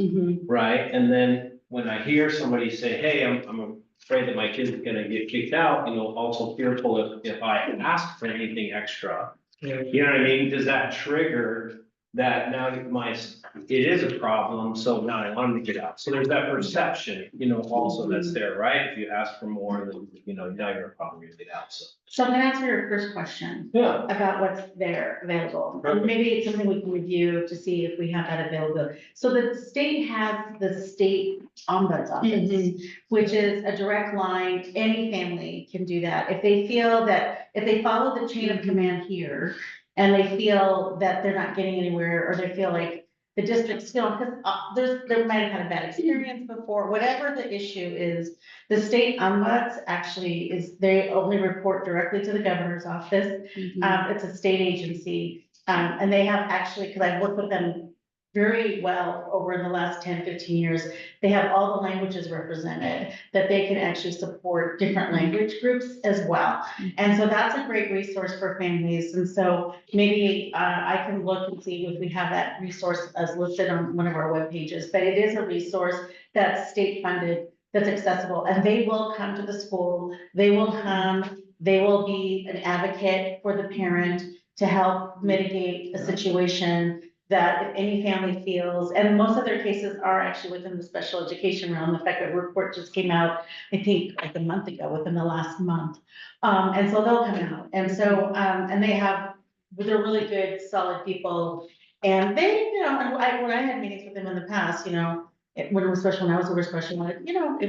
right? And then when I hear somebody say, hey, I'm afraid that my kid's gonna get kicked out, you know, also fearful if I ask for anything extra. You know what I mean? Does that trigger that now it is a problem, so now I want them to get out? So there's that perception, you know, also that's there, right? If you ask for more, then, you know, now you're probably gonna get out, so. So I'm gonna answer your first question Yeah. about what's there available. Perfect. Maybe it's something we can review to see if we have that available. So the state has the state ombuds office, which is a direct line. Any family can do that. If they feel that, if they follow the chain of command here and they feel that they're not getting anywhere, or they feel like the district still, because they might have had a bad experience before, whatever the issue is, the state ombuds actually they only report directly to the governor's office. It's a state agency, and they have actually, because I've worked with them very well over the last 10, 15 years, they have all the languages represented, that they can actually support different language groups as well. And so that's a great resource for families. And so maybe I can look and see if we have that resource as listed on one of our web pages, but it is a resource that's state funded, that's accessible, and they will come to the school, they will be an advocate for the parent to help mitigate a situation that if any family feels, and most of their cases are actually within the special education realm. In fact, a report just came out, I think, like a month ago, within the last month. And so they'll come out. And so, and they're really good, solid people. And they, you know, and when I had meetings with them in the past, you know, when it was special, when I was over special, you know,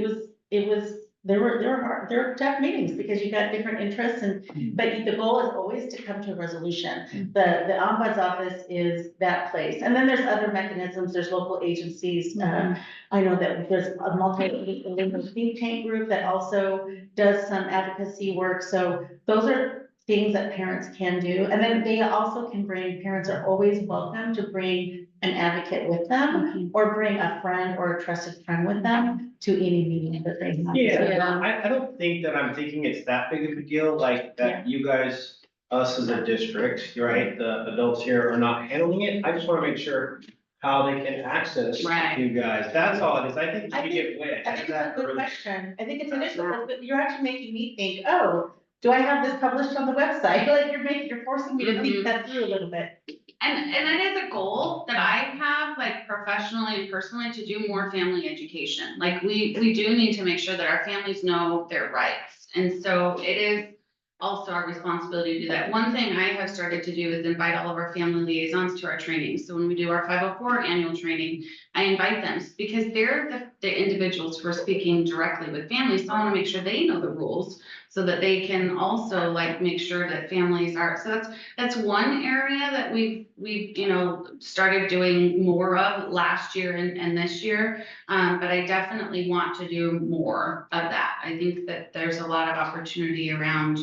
there were tough meetings because you got different interests but the goal is always to come to a resolution. The ombuds office is that place. And then there's other mechanisms, there's local agencies. I know that there's a multilingual think tank group that also does some advocacy work. So those are things that parents can do. And then they also can parents are always welcome to bring an advocate with them or bring a friend or a trusted friend with them to any meeting that they have. Yeah, I don't think that I'm thinking it's that big of a deal, like that you guys, us as a district, right, the adults here are not handling it. I just wanna make sure how they can access you guys. That's all it is. I think we get way I ahead think of it's a that good early. question. I think it's an issue, but you're actually making me think, oh, do I have this published on the website? Like you're forcing me to think that through a little bit. and it is a goal that I have, like professionally and personally, to do more family education. Like we do need to make sure that our families know their rights. And so it is also our responsibility to do that. One thing I have started to do is invite all of our family liaisons to our trainings. So when we do our 504 annual training, I invite them because they're the individuals who are speaking directly with families. So I want to make sure they know the rules so that they can also like make sure that families are, so that's one area that we've you know, started doing more of last year and this year. But I definitely want to do more of that. I think that there's a lot of opportunity around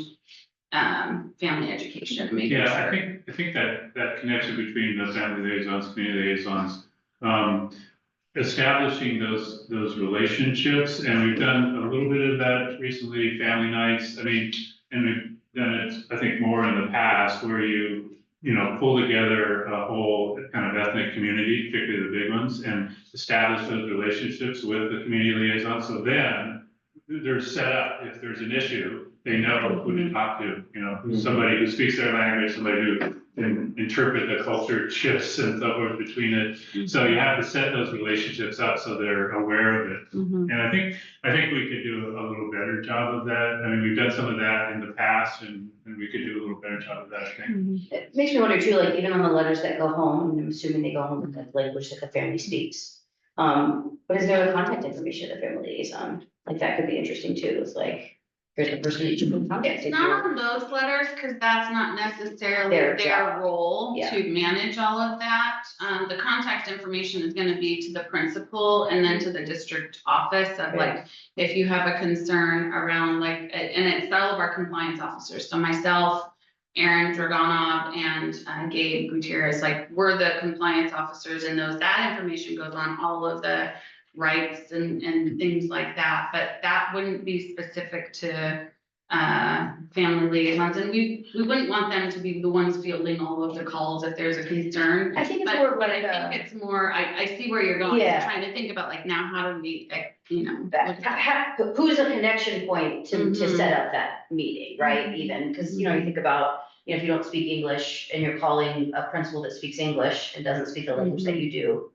family education, making Yeah, sure. I think that connection between the family liaisons, community liaisons, establishing those relationships, and we've done a little bit of that recently, family nights. I mean, and we've done it, I think, more in the past where you know, pull together a whole kind of ethnic community, particularly the big ones, and establish those relationships with the community liaisons. So then they're set up. If there's an issue, they know who to talk to, you know, somebody who speaks their language, somebody who interpret the culture shifts and so forth between it. So you have to set those relationships up so they're aware of it. Mhm. And I think we could do a little better job of that. I mean, we've done some of that in the past and we could do a little better job of that, I think. It makes me wonder too, like even on the letters that go home, and I'm assuming they go home with the language that the family speaks. But is there a contact information of the family liaison? Like that could be interesting too. It's like, here's the person that you can contact. It's not on those letters, cause that's not necessarily Their their job. role Yeah. to manage all of that. The contact information is gonna be to the principal and then to the district office of like, if you have a concern around like, and it's all of our compliance officers, so myself, Aaron Dragonov and Gabe Gutierrez, like, we're the compliance officers and that information goes on all of the rights and things like that, but that wouldn't be specific to family liaisons, and we wouldn't want them to be the ones fielding all of the calls if there's a concern. I think it's But, more but like I think it's more, I see where you're going, Yeah. trying to think about like, now how do we, you know. who's a connection point to Mhm. set up that meeting, right? Even, because, you think about, if you don't speak English and you're calling a principal that speaks English and doesn't speak the language that you do,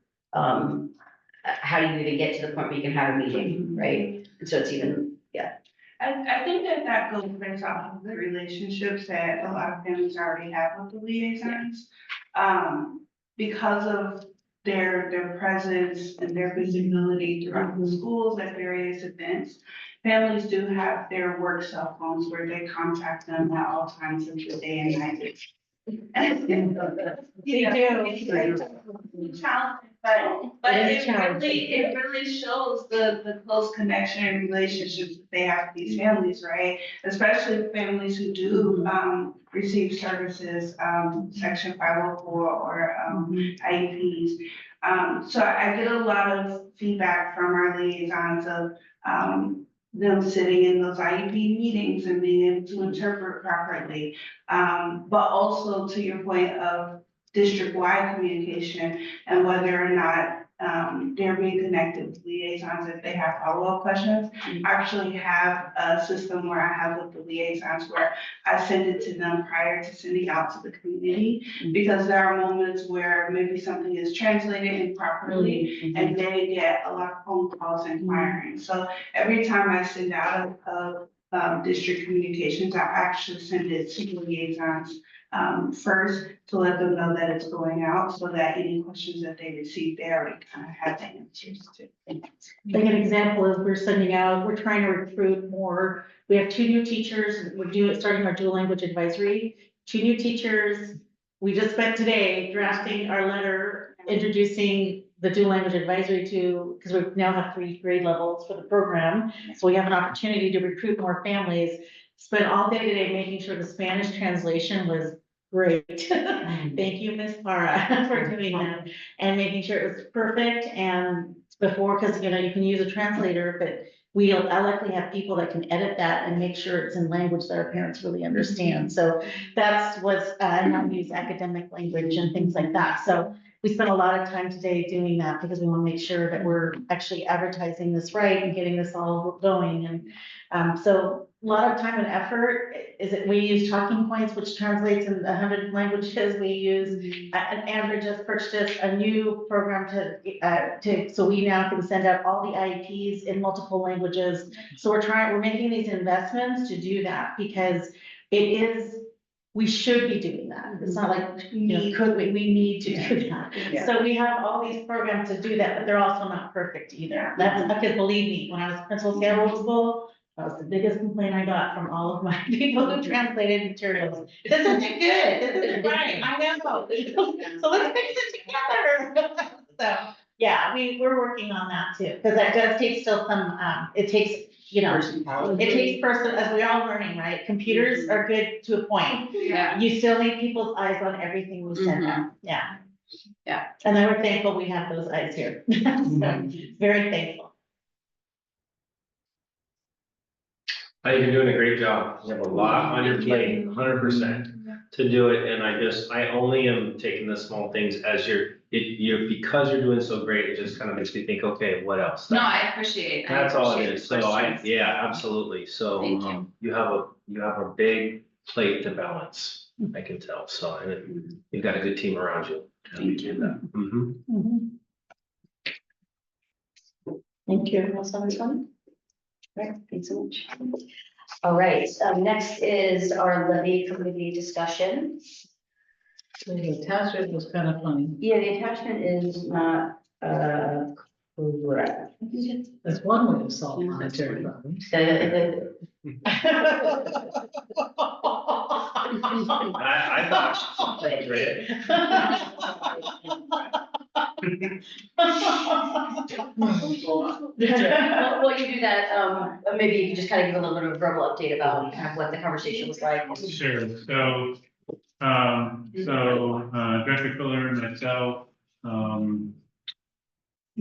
how do you even get to the point where you can have a meeting, right? And so it's even, yeah. I think that goes based off of the relationships that a lot of families already have with the liaisons. Because of their presence and their visibility throughout the schools at various events. Families do have their work cell phones where they contact them at all times of the day and night. They do. Challenging, but It is it really shows the close connection and relationships that they have with these families, right? Especially families who do receive services, section 504 or IEPs. So I get a lot of feedback from our liaisons of them sitting in those IEP meetings and being able to interpret properly. But also to your point of district-wide communication and whether or not they're being connected with liaisons if they have follow-up questions. I actually have a system where I have with the liaisons where I send it to them prior to sending out to the community. Because there are moments where maybe something is translated improperly and they get a lot of phone calls inquiring. So every time I send out a district communications, I actually send it to the liaisons first to let them know that it's going out so that any questions that they receive, they already kind of have the answers to. Like an example is we're trying to recruit more. We have 2 new teachers. Starting our dual language advisory. 2 new teachers. We just spent today drafting our letter introducing the dual language advisory because we now have 3 grade levels for the program. So we have an opportunity to recruit more families. Spent all day today making sure the Spanish translation was great. Thank you, Ms. Para, for doing that and making sure it was perfect. And before, because you can use a translator, but I likely have people that can edit that and make sure it's in language that our parents really understand. So that's what's, and not use academic language and things like that. So we spent a lot of time today doing that because we want to make sure that we're actually advertising this right and getting this all going. And so a lot of time and effort we use talking points, which translates in 100 languages. We use, and Amber just purchased a new program so we now can send out all the IEPs in multiple languages. So we're making these investments to do that because we should be doing that. It's not like, we need to do that. Yeah. So we have all these programs to do that, but they're also not perfect either. That's because believe me, when I was principal schedule school, that was the biggest complaint I got from all of my people who translated materials. This isn't good, this isn't right, I know. So let's fix it together. So, yeah, we're working on that too, because that does take still some, it takes, it takes person, as we're all learning, right? Computers are good to a point. Yeah. You still need people's eyes on everything we send out, yeah. Yeah. And then we're thankful we have those eyes here. So, very thankful. I think you're doing a great job. You have a lot on your plate, 100% to do it. And I only am taking the small things as because you're doing so great, it just kind of makes me think, okay, what else? No, I appreciate. That's all it appreciate is. the So questions. yeah, absolutely. So Thank you. you have a big plate to balance. I can tell, so, and you've got a good team around you. Thank you. Mhm. Mhm. Thank you. Anyone else on this one? Right, thanks so much. All right, next is our levy committee discussion. So the attachment was kind of funny. Yeah, the attachment is not, correct. That's one way to solve monetary problems. I thought she was great. While you do that, maybe you can just kind of give a little bit of a verbal update about kind of what the conversation was like. Sure, Director Fuller and myself,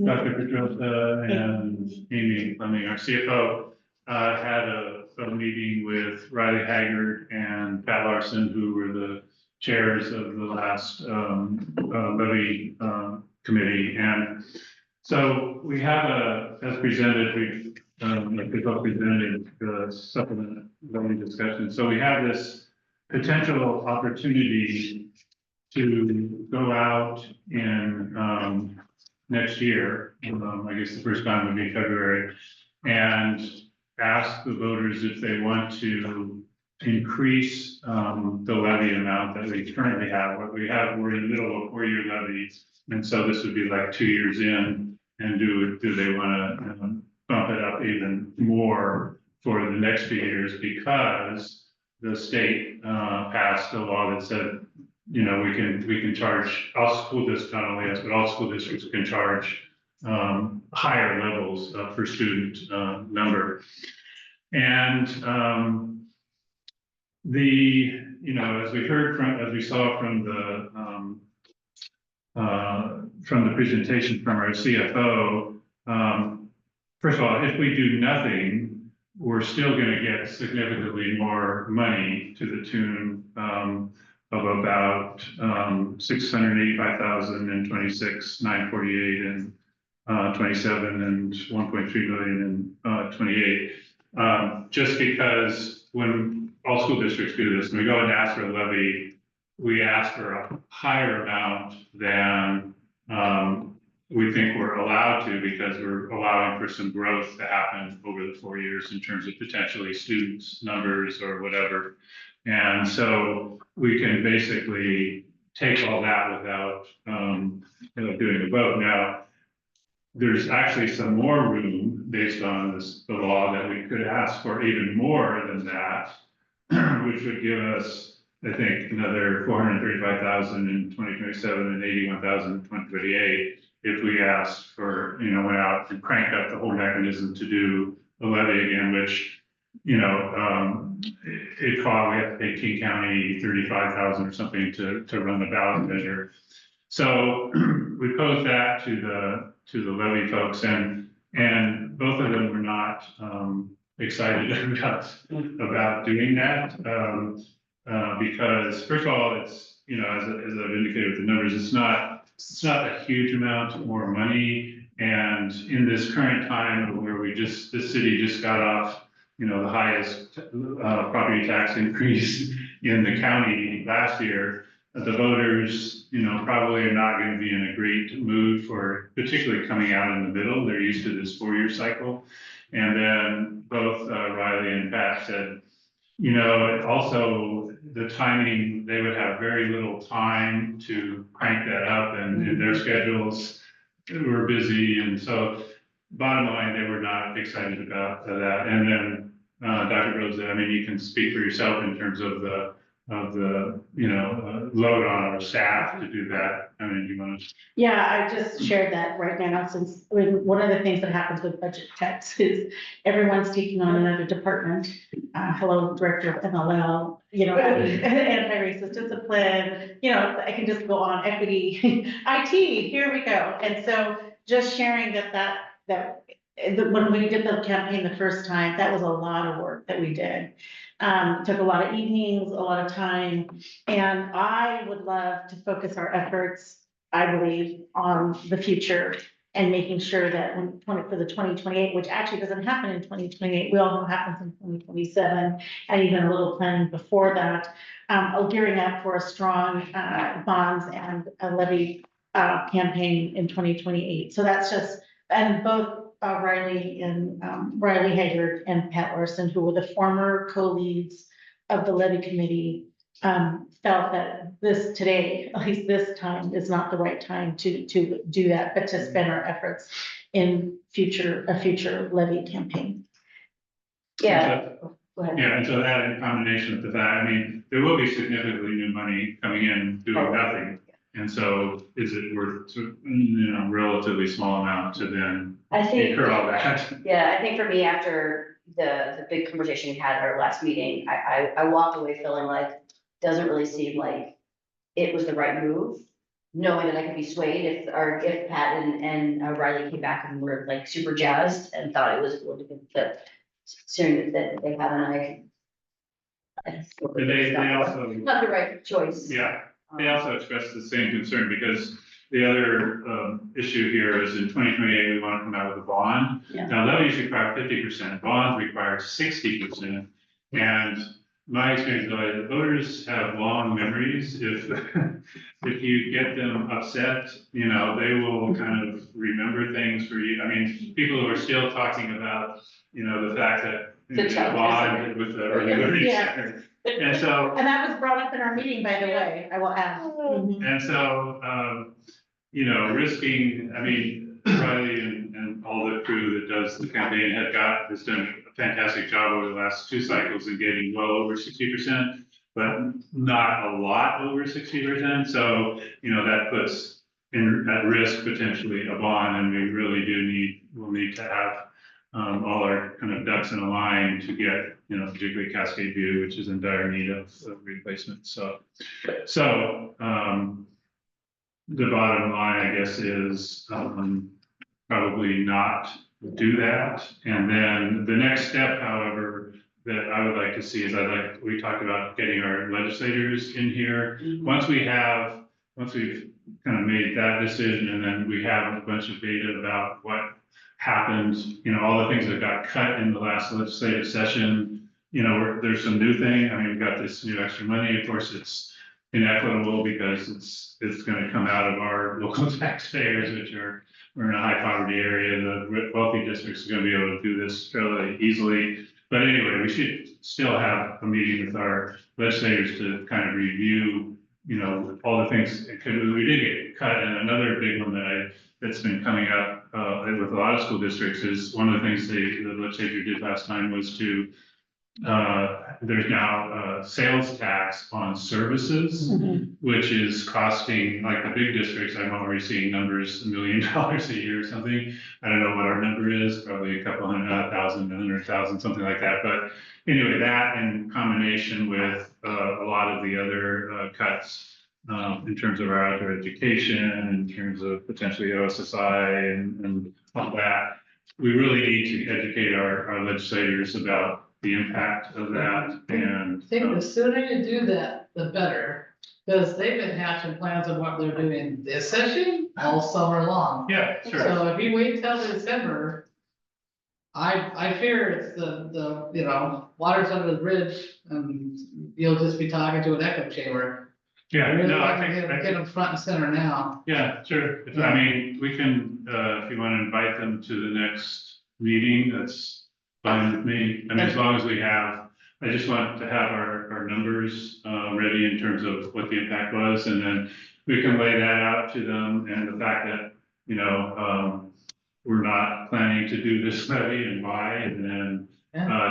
Dr. Pedrosa and Amy Fleming, our CFO, had a meeting with Riley Haggard and Pat Larson, who were the chairs of the last levy committee. And so we have as presented, presented the supplement levy discussion. So we have this potential opportunity to go out in next year, I guess the first time would be February, and ask the voters if they want to increase the levy amount that we currently have. What we have, we're in the middle of a 4-year levy, and so this would be like 2 years in. And do they want to bump it up even more for the next few years, because the state passed a law that said, you know, we can charge, all school districts, not only us, but all school districts can charge higher levels per student number. And as we saw from the presentation from our CFO, first of all, if we do nothing, we're still going to get significantly more money to the tune of about 685,000 in 26, 948 and 27 and 1.3 million in 28. Just because when all school districts do this, when we go and ask for a levy, we ask for a higher amount than we think we're allowed to, because we're allowing for some growth to happen over the 4 years in terms of potentially students, numbers, or whatever. And so we can basically take all that without doing a vote. Now, there's actually some more room based on the law that we could ask for even more than that, which would give us, I think, another 435,000 in 2027 and 81,000 in 2028. If we asked for, went out and cranked up the whole mechanism to do a levy again, which, it cost, we have to pay King County 35,000 or something to run the ballot measure. So we posed that to the levy folks, and both of them were not excited about doing that, because first of all, it's, as I've indicated with the numbers, it's not a huge amount more money. And in this current time where the city just got off, the highest property tax increase in the county last year, the voters, probably are not going to be in a great mood for particularly coming out in the middle. They're used to this 4-year cycle. And then both Riley and Pat said, also the timing, they would have very little time to crank that up, and their schedules were busy. And so bottom line, they were not excited about that. And then Dr. Rosa, I mean, you can speak for yourself in terms of the load on our staff to do that. I mean, you want to? Yeah, I just shared that right now, since one of the things that happens with budget cuts is everyone's taking on another department. Hello, Director of MLL, anti-racist discipline, I can just go on, equity, IT, here we go. And so just sharing that when we did the campaign the first time, that was a lot of work that we did. Took a lot of evenings, a lot of time, and I would love to focus our efforts, I believe, on the future and making sure that for the 2028, which actually doesn't happen in 2028, we all know happens in 2027, and even a little planning before that, gearing up for a strong bonds and a levy campaign in 2028. So that's just, and both Riley Haggard and Pat Larson, who were the former co-leads of the levy committee, felt that this today, at least this time, is not the right time to do that, but to spend our efforts in a future levy campaign. Yeah. Go ahead. Yeah, and so that in combination with the fact, I mean, there will be significantly new money coming in doing nothing. And so is it worth, relatively small amount to then I think, incur all that? yeah, I think for me, after the big conversation we had at our last meeting, I walked away feeling like, doesn't really seem like it was the right move. Knowing that I could be swayed if Pat and Riley came back and were like super jazzed and thought it was a really good fit. Soon that they had an And they also, not the right choice. yeah, they also expressed the same concern because the other issue here is in 2028, we want to come out with a bond. Yeah. Now, levies require 50%, bonds require 60%. And my experience is that voters have long memories. If you get them upset, they will kind of remember things for you. I mean, people who are still talking about, the fact that bond with the regulatory Yeah. center. And so, And that was brought up in our meeting, by the way, I will add. Mhm. and so, risking, I mean, Riley and all the crew that does the campaign has done a fantastic job over the last 2 cycles in getting well over 60%, but not a lot over 60%. So, that puts at risk potentially a bond, and we really we'll need to have all our kind of ducks in a line to get, particularly Cascade View, which is in dire need of replacement. So, the bottom line, I guess, is probably not do that. And then the next step, however, that I would like to see is we talked about getting our legislators in here. Once we've kind of made that decision, and then we have a bunch of data about what happened, all the things that got cut in the last legislative session, there's some new thing. I mean, we've got this new extra money. Of course, it's inequitable because it's going to come out of our local taxpayers, we're in a high poverty area. The wealthy districts are going to be able to do this fairly easily. But anyway, we should still have a meeting with our legislators to kind of review, all the things, because we did get cut. And another big one that's been coming up with a lot of school districts is one of the things the legislature did last time was to there's now a sales tax on services, which is costing, like the big districts, I'm already seeing numbers, $1 million a year or something. I don't know what our number is, probably a couple $100,000, 100,000, something like that. But anyway, that in combination with a lot of the other cuts in terms of our outdoor education, in terms of potentially OSSI and all that, we really need to educate our legislators about the impact of that. And I think the sooner you do that, the better, because they've been hatching plans of what they're doing this session all summer long. yeah, sure. So if you wait till December, I fear it's the water's under the bridge and you'll just be talking to an echo chamber. Yeah, Really no, I wanna think, Get them front and center now. yeah, sure. I mean, we can, if you want to invite them to the next meeting, that's fine with me. I mean, as long as I just want to have our numbers ready in terms of what the impact was, and then we can lay that out to them, and the fact that, we're not planning to do this levy and why, and then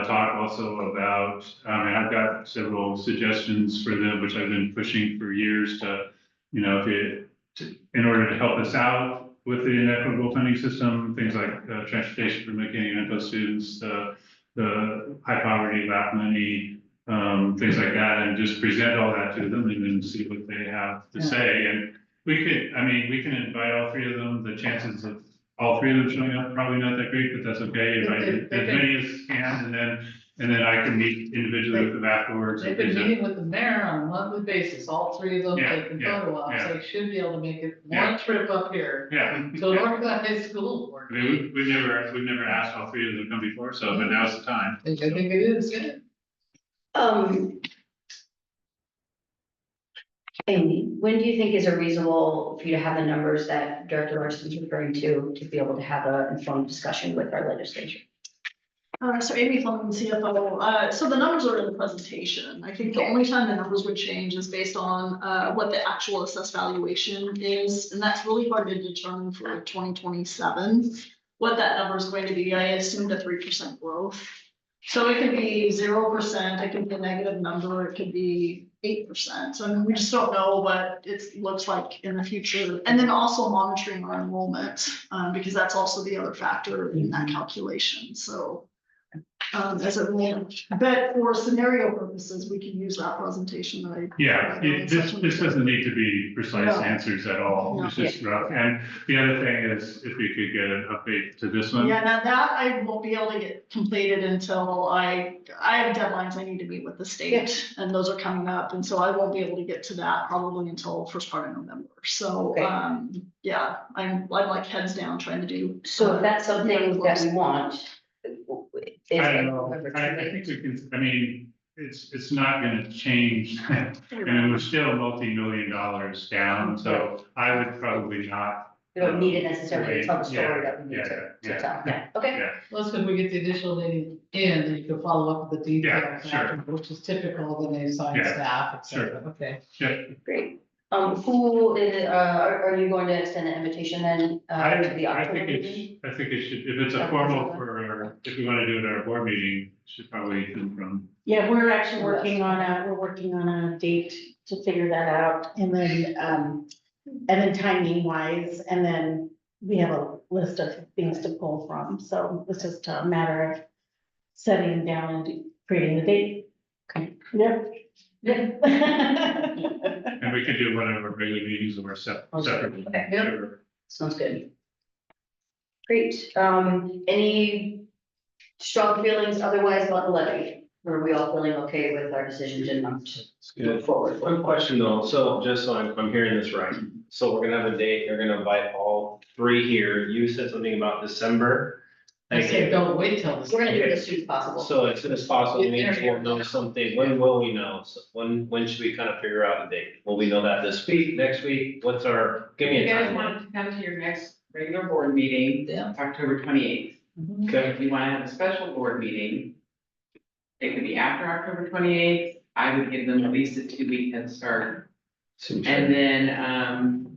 talk also about, I've got several suggestions for them, which I've been pushing for years to, in order to help us out with the inequitable funding system, things like transportation for McKinney and Mento students, the high poverty LAP money, things like that, and just present all that to them and then see what they have to say. And we can invite all 3 of them. The chances of all 3 of them showing up probably not that great, but that's okay. Invite as many as can, and and then I can meet individually with them afterwards. They've been meeting with the mayor on a monthly basis, all three of them Yeah, taking yeah, photo ops, yeah. they should be able to make it Yeah. one trip up here Yeah. to an organized school board. I mean, we've never asked all three of them to come before, so, but now's the time. I think it is, yeah. Amy, when do you think is a reasonable for you to have the numbers that Director Larson's referring to be able to have an informed discussion with our legislature? So Amy Fleming, CFO, so the numbers are in the presentation. I think the only time the numbers would change is based on, what the actual assessed valuation is, and that's really hard to determine for 2027. What that number is going to be, I assumed a 3% growth. So it could be 0%, it could be a negative number, it could be 8%. So I mean, we just don't know what it looks like in the future. And then also monitoring our enrollment, because that's also the other factor in that calculation, so. As a rule, but for scenario purposes, we can use that presentation that I. Yeah, this doesn't need to be precise No. answers at all, it's just rough, and the other thing is, if we could get an update to this one. Yeah, now that I won't be able to get completed until I have deadlines I need to meet with the state, and those are coming up, and so I won't be able to get to that probably until first part of November, so, Okay. yeah, I'm like heads down trying to do. So if that's something that we want. I don't know, I think we can, I mean, it's not gonna change. I mean, we're still multi-million dollars down, so I would probably not. We don't need it necessarily to tell the story that we need Yeah, to yeah, tell. Yeah, okay. Yeah, Well, so if we get the additional data in, then you can follow up with the details, Yeah, sure. after, which is typical when they assign Yeah, staff, et sure. cetera, okay. yeah. Great. Who is, are you going to extend the invitation then, to the I October think meeting? I think it should, if it's a formal if we wanna do it at our board meeting, it should probably come from. Yeah, we're actually working on a date to figure that out, and then timing wise, and then we have a list of things to pull from, so it's just a matter of setting down and creating the date. Okay. Yep. Yep. And we could do one of our regular meetings or separately. Okay. Sure. Sounds good. Great. Any strong feelings otherwise about the levy? Or are we all feeling okay with our decision to not move forward? One question though, so just so I'm hearing this right, so we're gonna have a date, you're gonna invite all three here, you said something about December. I said, don't wait till this. We're gonna do it as soon as possible. So as soon as possible, we'll know something, when will we know? So when should we kind of figure out the date? Will we know that this week, next week, what's our, give me You a guys time. want to come to your next regular board meeting, Yeah. October 28th. Okay, If you want to have a special board meeting, it could be after October 28th. I would give them at least a 2-week head start. And then,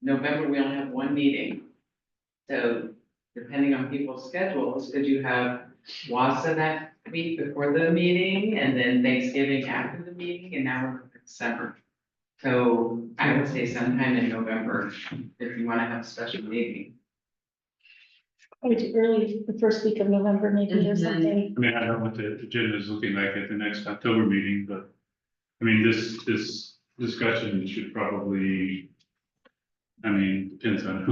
November, we only have one meeting. So depending on people's schedules, could you have WASA that week before the meeting and then Thanksgiving after the meeting, and now we're in December. So I would say sometime in November, if you want to have a special meeting. Probably too early, the first week of November maybe or something. I mean, I don't know what the agenda is looking like at the next October meeting, but, I mean, this discussion should probably, I mean, depends on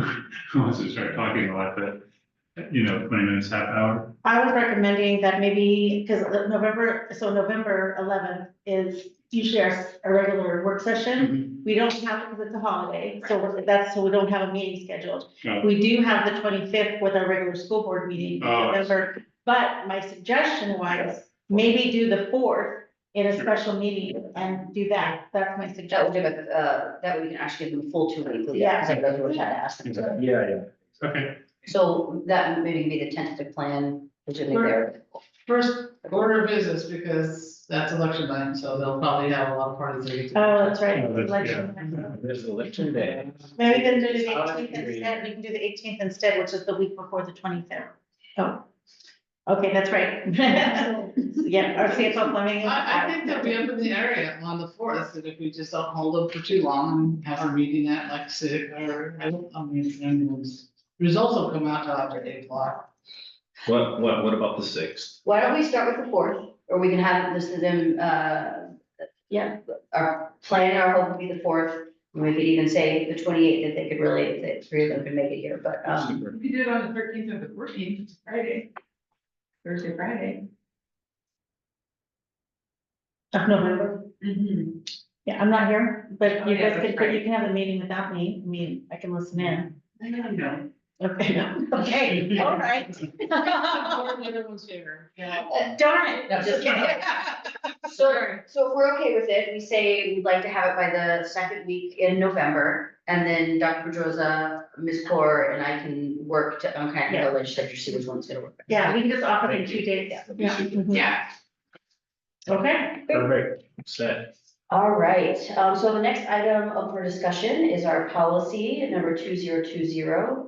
who wants to start talking a lot, but, 20 minutes, half hour. I was recommending that maybe, because November 11th is usually our regular work session. We don't have it because it's a holiday, so so we don't have a meeting scheduled. No. We do have the 25th with our regular school board meeting in Oh. November, but my suggestion was maybe do the 4th in a special meeting and do that. That's my That would suggestion. give it, that way we can actually give them a full 2 weeks. Yeah. Because everybody would have to ask them. to. yeah. Okay, So that maybe be the tentative plan, which I think they're. First order of business, because that's election time, so they'll probably have a lot of parties there. Oh, that's right. Oh, that's- Election. There's election day. Maybe we can do the Oh, 18th that's instead, we can do the 18th instead, which is the week before the 25th. Oh, okay, that's right. Yeah, our CFO Fleming. I think they'll be up in the area on the 4th, and if we just don't hold them for too long and have our meeting at like 6 or, and results will come out after 8 o'clock. What about the 6th? Why don't we start with the 4th, or we can have this to them, Yeah, our plan, our hope would be the 4th. And we could even say the 28th if they could really, if the three of them could make it here, but, If you do it on the 13th or the 14th, it's Friday. Thursday, Friday. Of November. Yeah, I'm not here, but Oh, you yeah, guys that's could, but right. you can have a meeting without me. I mean, I can listen in. No. Okay, no, okay, all right. Everyone's favor. Darn it. No, just kidding. So if we're okay with it, we say we'd like to have it by the second week in November. And then Dr. Pedrosa, Ms. Core, and I can work to, okay, Yeah. the legislature, see which one's gonna work. Yeah, we can just offer them Thank you. 2 dates. Yeah. Yeah. Mhm. Yeah. Okay. Perfect. Set. All right, so the next item up for discussion is our policy number 2020. If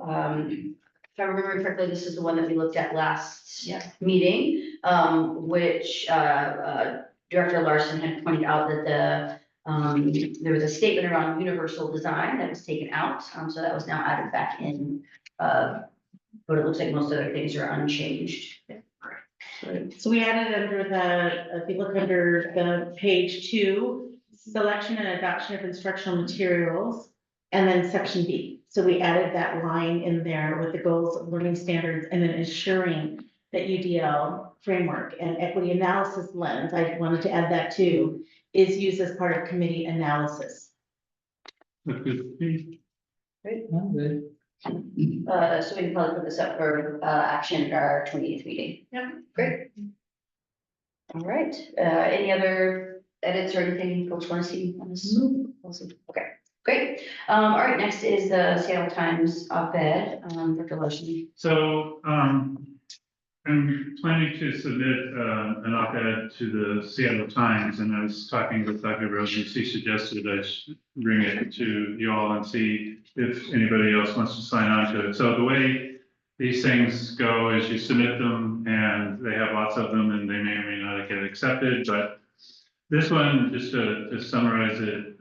I remember correctly, this is the one that we looked at last meeting, which, Director Larson had pointed out that there was a statement around universal design that was taken out, so that was now added back in. But it looks like most other things are unchanged. So we added under the, if you look under the page 2, selection and adoption of instructional materials, and then section B. So we added that line in there with the goals of learning standards and then ensuring that UDL framework and equity analysis lens, I wanted to add that too, is used as part of committee analysis. Look good to me. I'm good. So we can probably put this up for, action at our 28th meeting. Yeah. Great. All right, any other edits or anything folks want to see on this? Policy? Okay, great. All right, next is the Seattle Times op-ed, Dr. Larson. So, I'm planning to submit, an op-ed to the Seattle Times, and I was talking with Dr. Rose, and she suggested I should bring it to you all and see if anybody else wants to sign on to it. So the way these things go is you submit them, and they have lots of them, and they may or may not get accepted, but this one, just to summarize it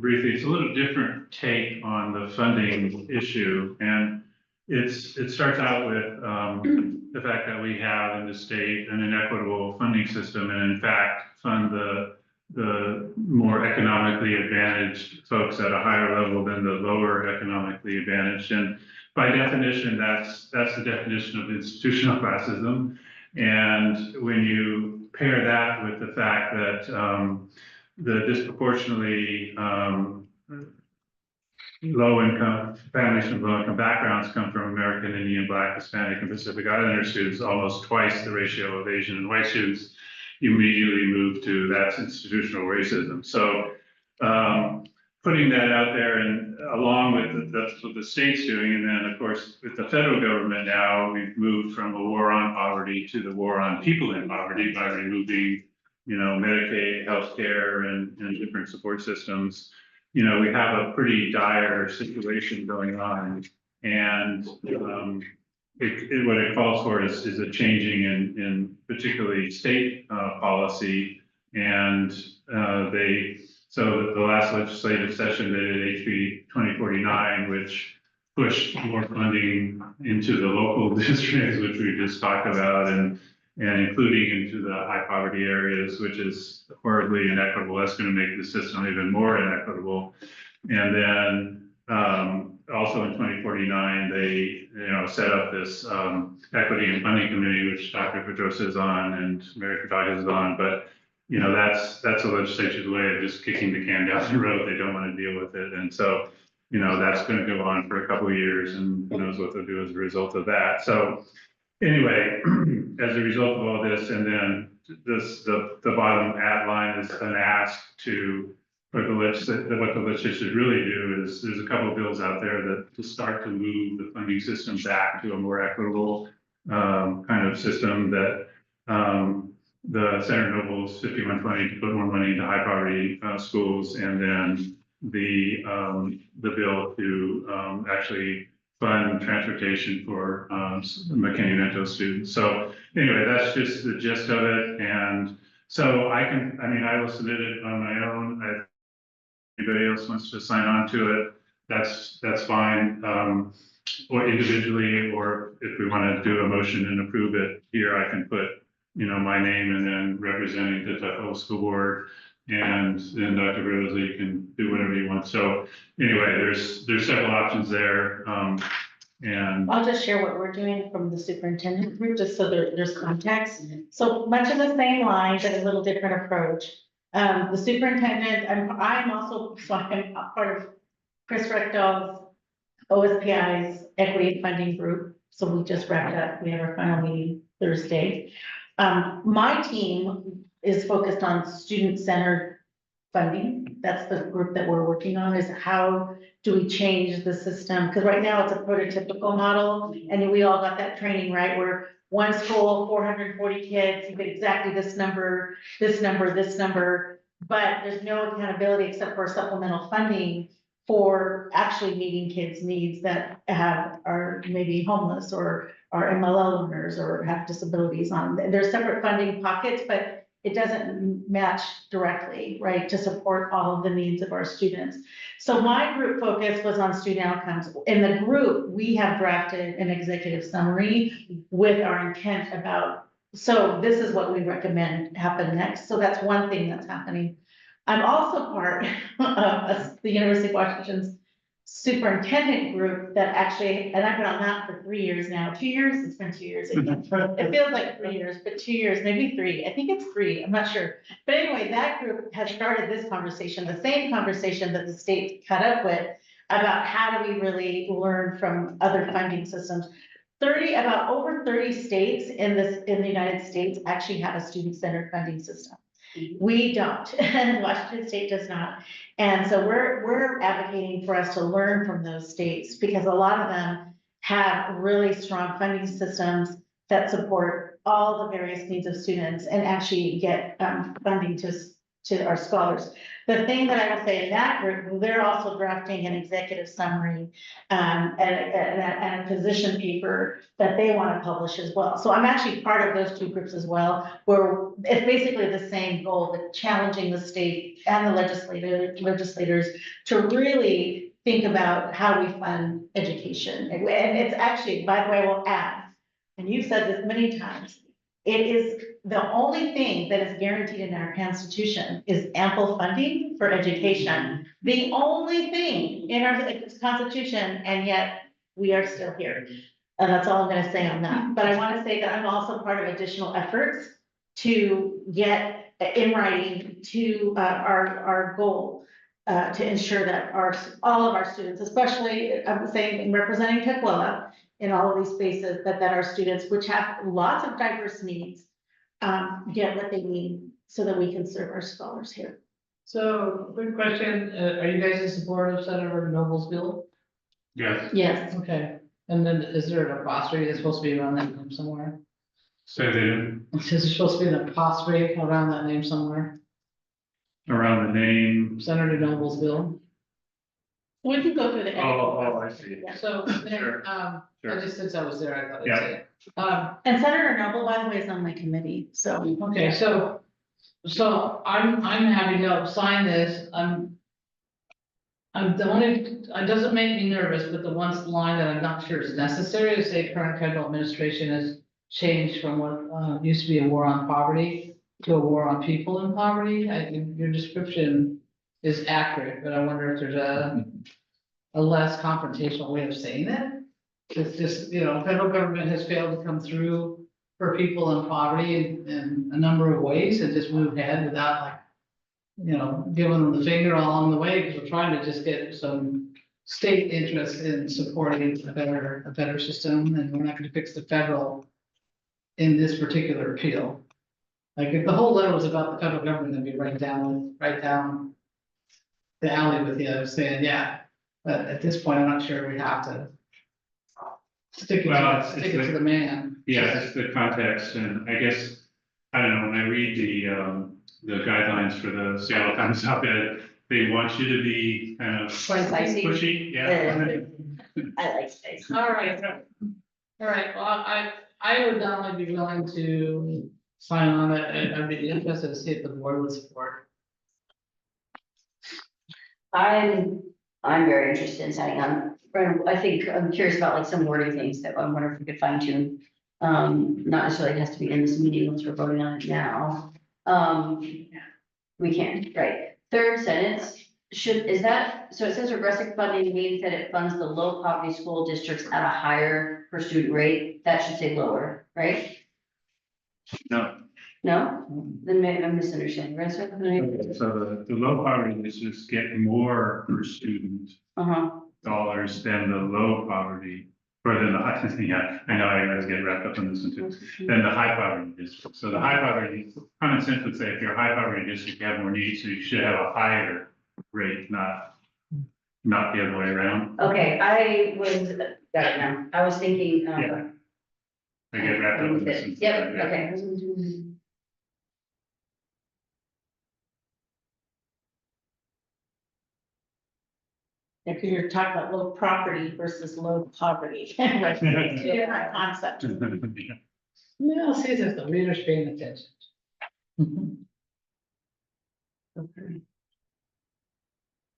briefly, it's a little different take on the funding issue, and it starts out with the fact that we have in the state an inequitable funding system, and in fact fund the more economically advantaged folks at a higher level than the lower economically advantaged. And by definition, that's the definition of institutional classism. And when you pair that with the fact that the disproportionately low-income families from low-income backgrounds come from American Indian, Black, Hispanic, and Pacific Islander students, almost twice the ratio of Asian and white students, you immediately move to that's institutional racism. So putting that out there and along with that's what the state's doing, and then of course with the federal government now, we've moved from a war on poverty to the war on people in poverty by removing, Medicaid, healthcare, and different support systems. We have a pretty dire situation going on, and what it calls for is a changing in particularly state policy, and so the last legislative session they did HB 2049, which pushed more funding into the local districts, which we just talked about, and including into the high poverty areas, which is horribly inequitable. That's going to make the system even more inequitable. And then also in 2049, they set up this equity and funding committee, which Dr. Pedrosa is on and Mary Furtado is on. But that's the legislature's way of just kicking the can down the road. They don't want to deal with it, and so that's going to go on for a couple of years, and who knows what they'll do as a result of that. So anyway, as a result of all this, and then the bottom ad line is an ask to, what the legislature should really do is, there's a couple of bills out there that to start to move the funding system back to a more equitable kind of system that the Senator Noble's 5120 to put more money into high poverty schools, and then the bill to actually fund transportation for McKinney-Vento students. So anyway, that's just the gist of it. And so I will submit it on my own. If anybody else wants to sign on to it, that's fine. Or individually, or if we want to do a motion and approve it here, I can put, my name and then representing the Tuckahoe School Board. And then Dr. Rosa, you can do whatever you want. So anyway, there's several options there. And I'll just share what we're doing from the superintendent group, just so there's context. So much of the same line, but a little different approach. The superintendent, I'm also, so I'm a part of Chris Rechtall's OSPI's equity and funding group. So we just wrapped up, we have our final meeting Thursday. My team is focused on student-centered funding. That's the group that we're working on, is how do we change the system? Because right now it's a prototypical model, and we all got that training, right? Where one school, 440 kids, you get exactly this number, this number, this number, but there's no accountability except for supplemental funding for actually meeting kids' needs that are maybe homeless or are MLL learners or have disabilities on. There's separate funding pockets, but it doesn't match directly, right, to support all of the needs of our students. So my group focus was on student outcomes. In the group, we have drafted an executive summary with our intent about, so this is what we recommend happen next. So that's one thing that's happening. I'm also part of the University of Washington's superintendent group that actually, and I've been on that for 3 years now, 2 years, it's been 2 years. It feels like 3 years, but 2 years, maybe 3. I think it's 3, I'm not sure. But anyway, that group has started this conversation, the same conversation that the state cut up with about how do we really learn from other funding systems. About over 30 states in the United States actually have a student-centered funding system. We don't, and Washington State does not. And so we're advocating for us to learn from those states because a lot of them have really strong funding systems that support all the various needs of students and actually get funding to our scholars. The thing that I would say in that group, they're also drafting an executive summary and a position paper that they want to publish as well. So I'm actually part of those two groups as well, where it's basically the same goal, but challenging the state and the legislators to really think about how we fund education. And it's actually, by the way, we'll add, and you've said this many times, it is the only thing that is guaranteed in our Constitution is ample funding for education. The only thing in our Constitution, and yet we are still here. And that's all I'm gonna say on that. But I wanna say that I'm also part of additional efforts to get in writing to our goal to ensure that all of our students, especially, I'm saying, representing Tukwila in all of these spaces, that our students, which have lots of diverse needs, get what they need so that we can serve our scholars here. So, quick question, are you guys in support of Senator Noble's bill? Yes, Yes. Okay, and then is there an apostrophe that's supposed to be around that name somewhere? so they, Is there supposed to be an apostrophe around that name somewhere? around the name, Senator Noble's bill? We can go through the. I see. So, then, Sure. I Sure. just, since I was there, I thought I'd Yeah. say it. And Senator Noble, by the way, is on my committee, so. Okay, so I'm happy to sign this, I'm the only, it doesn't make me nervous, but the one line that I'm not sure is necessary to say current federal administration has changed from what used to be a war on poverty to a war on people in poverty. Your description is accurate, but I wonder if there's a less confrontational way of saying it. It's just, federal government has failed to come through for people in poverty in a number of ways and just move ahead without giving them the finger along the way, because we're trying to just get some state interest in supporting a better system, and we're not gonna fix the federal in this particular appeal. Like, if the whole letter was about the federal government, then be right down the alley with you, saying, yeah, but at this point, I'm not sure we have to stick it to the man. Yeah, it's the context, and I guess, I don't know, when I read the guidelines for the Seattle Times op-ed, they want you to be kind of Spicy. pushy, yeah. I like space. All right, well, I would not only be willing to sign on it, I'd be interested to see if the board would support. I'm very interested in signing on. I think I'm curious about like some wording things that I wonder if we could fine tune. Not necessarily has to be in this meeting once we're voting on it now. We can, right. Third sentence, so it says regressive funding means that it funds the low poverty school districts at a higher per student rate. That should say lower, right? No, No? Then maybe I'm misunderstanding, right? So, So the low poverty districts get more per student uh-huh, dollars than the low poverty, or than the high, yeah, I know I always get wrapped up in this one too, than the high poverty district. So the high poverty, common sense would say if you're a high poverty district, you have more needs, so you should have a higher rate, not the other way around. okay, I was, got it now, I was thinking, Yeah. I get wrapped up in this one. Yep, Yeah. okay. If you're talking about low property versus low poverty. Right, different concept. No, see, there's the readers paying attention. Okay.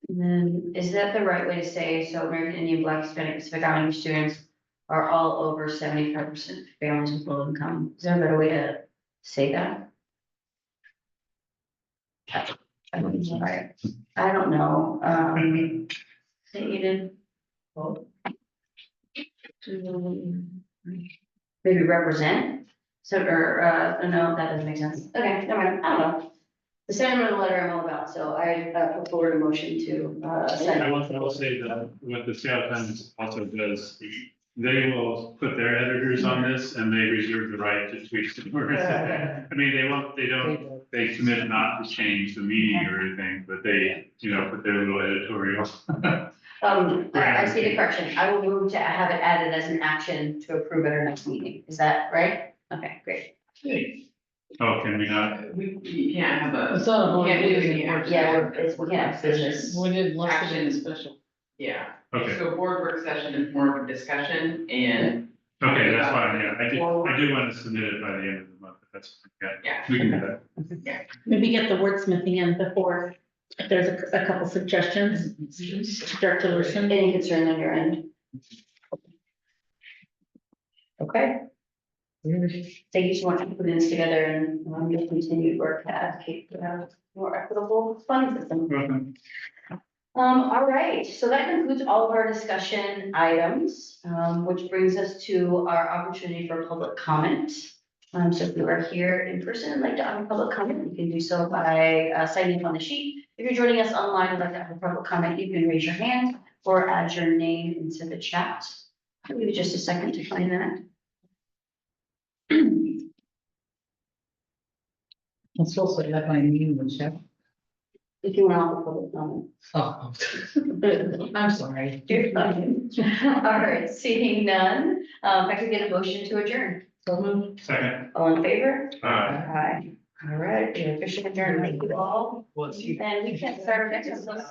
And then, is that the right way to say, so American Indian, Black, Hispanic, Pacific Islander students are all over 75% families with low income? Is there a better way to say that? I don't know, I don't know, stated. Maybe represent, so, or, no, that doesn't make sense, okay, never mind, I don't know. The sentiment of the letter I'm all about, so I, put forward a motion to, send. I will say that what the Seattle Times also does, they will put their editors on this and they reserve the right to tweak the words. I mean, they commit not to change the meaning or anything, but they, put their little editorial. I see the correction, I will move to have it added as an action to approve at our next meeting, is that right? Okay, great. Oh, can we not? We can't have a. It's not a board can't do meeting. any action. Yeah, we can't have business. We didn't list it Action in is the special. Yeah, Okay, so board work session is more of a discussion and. okay, that's fine, yeah, I do want to submit it by the end of the month, but that's, Yeah. we can do that. Maybe get the wordsmithing in before, if there's a couple suggestions, start to listen. Any concern on your end? Okay. Thank you so much for putting this together and, your continued work to advocate for a more equitable funding system. Welcome. All right, so that concludes all of our discussion items, which brings us to our opportunity for public comment. So if you are here in person and like to have a public comment, you can do so by signing up on the sheet. If you're joining us online and like to have a public comment, you can raise your hand or add your name into the chat. I'll give you just a second to find that. I'm supposed to have my name in the check. If you want a public comment. Oh, I'm sorry. You're fine. All right, seeing none, if I could get a motion to adjourn. So moved. Second. All in favor? Aye. Aye. All right, we officially adjourned. Thank you all. Well, it's you. And we can start our next one.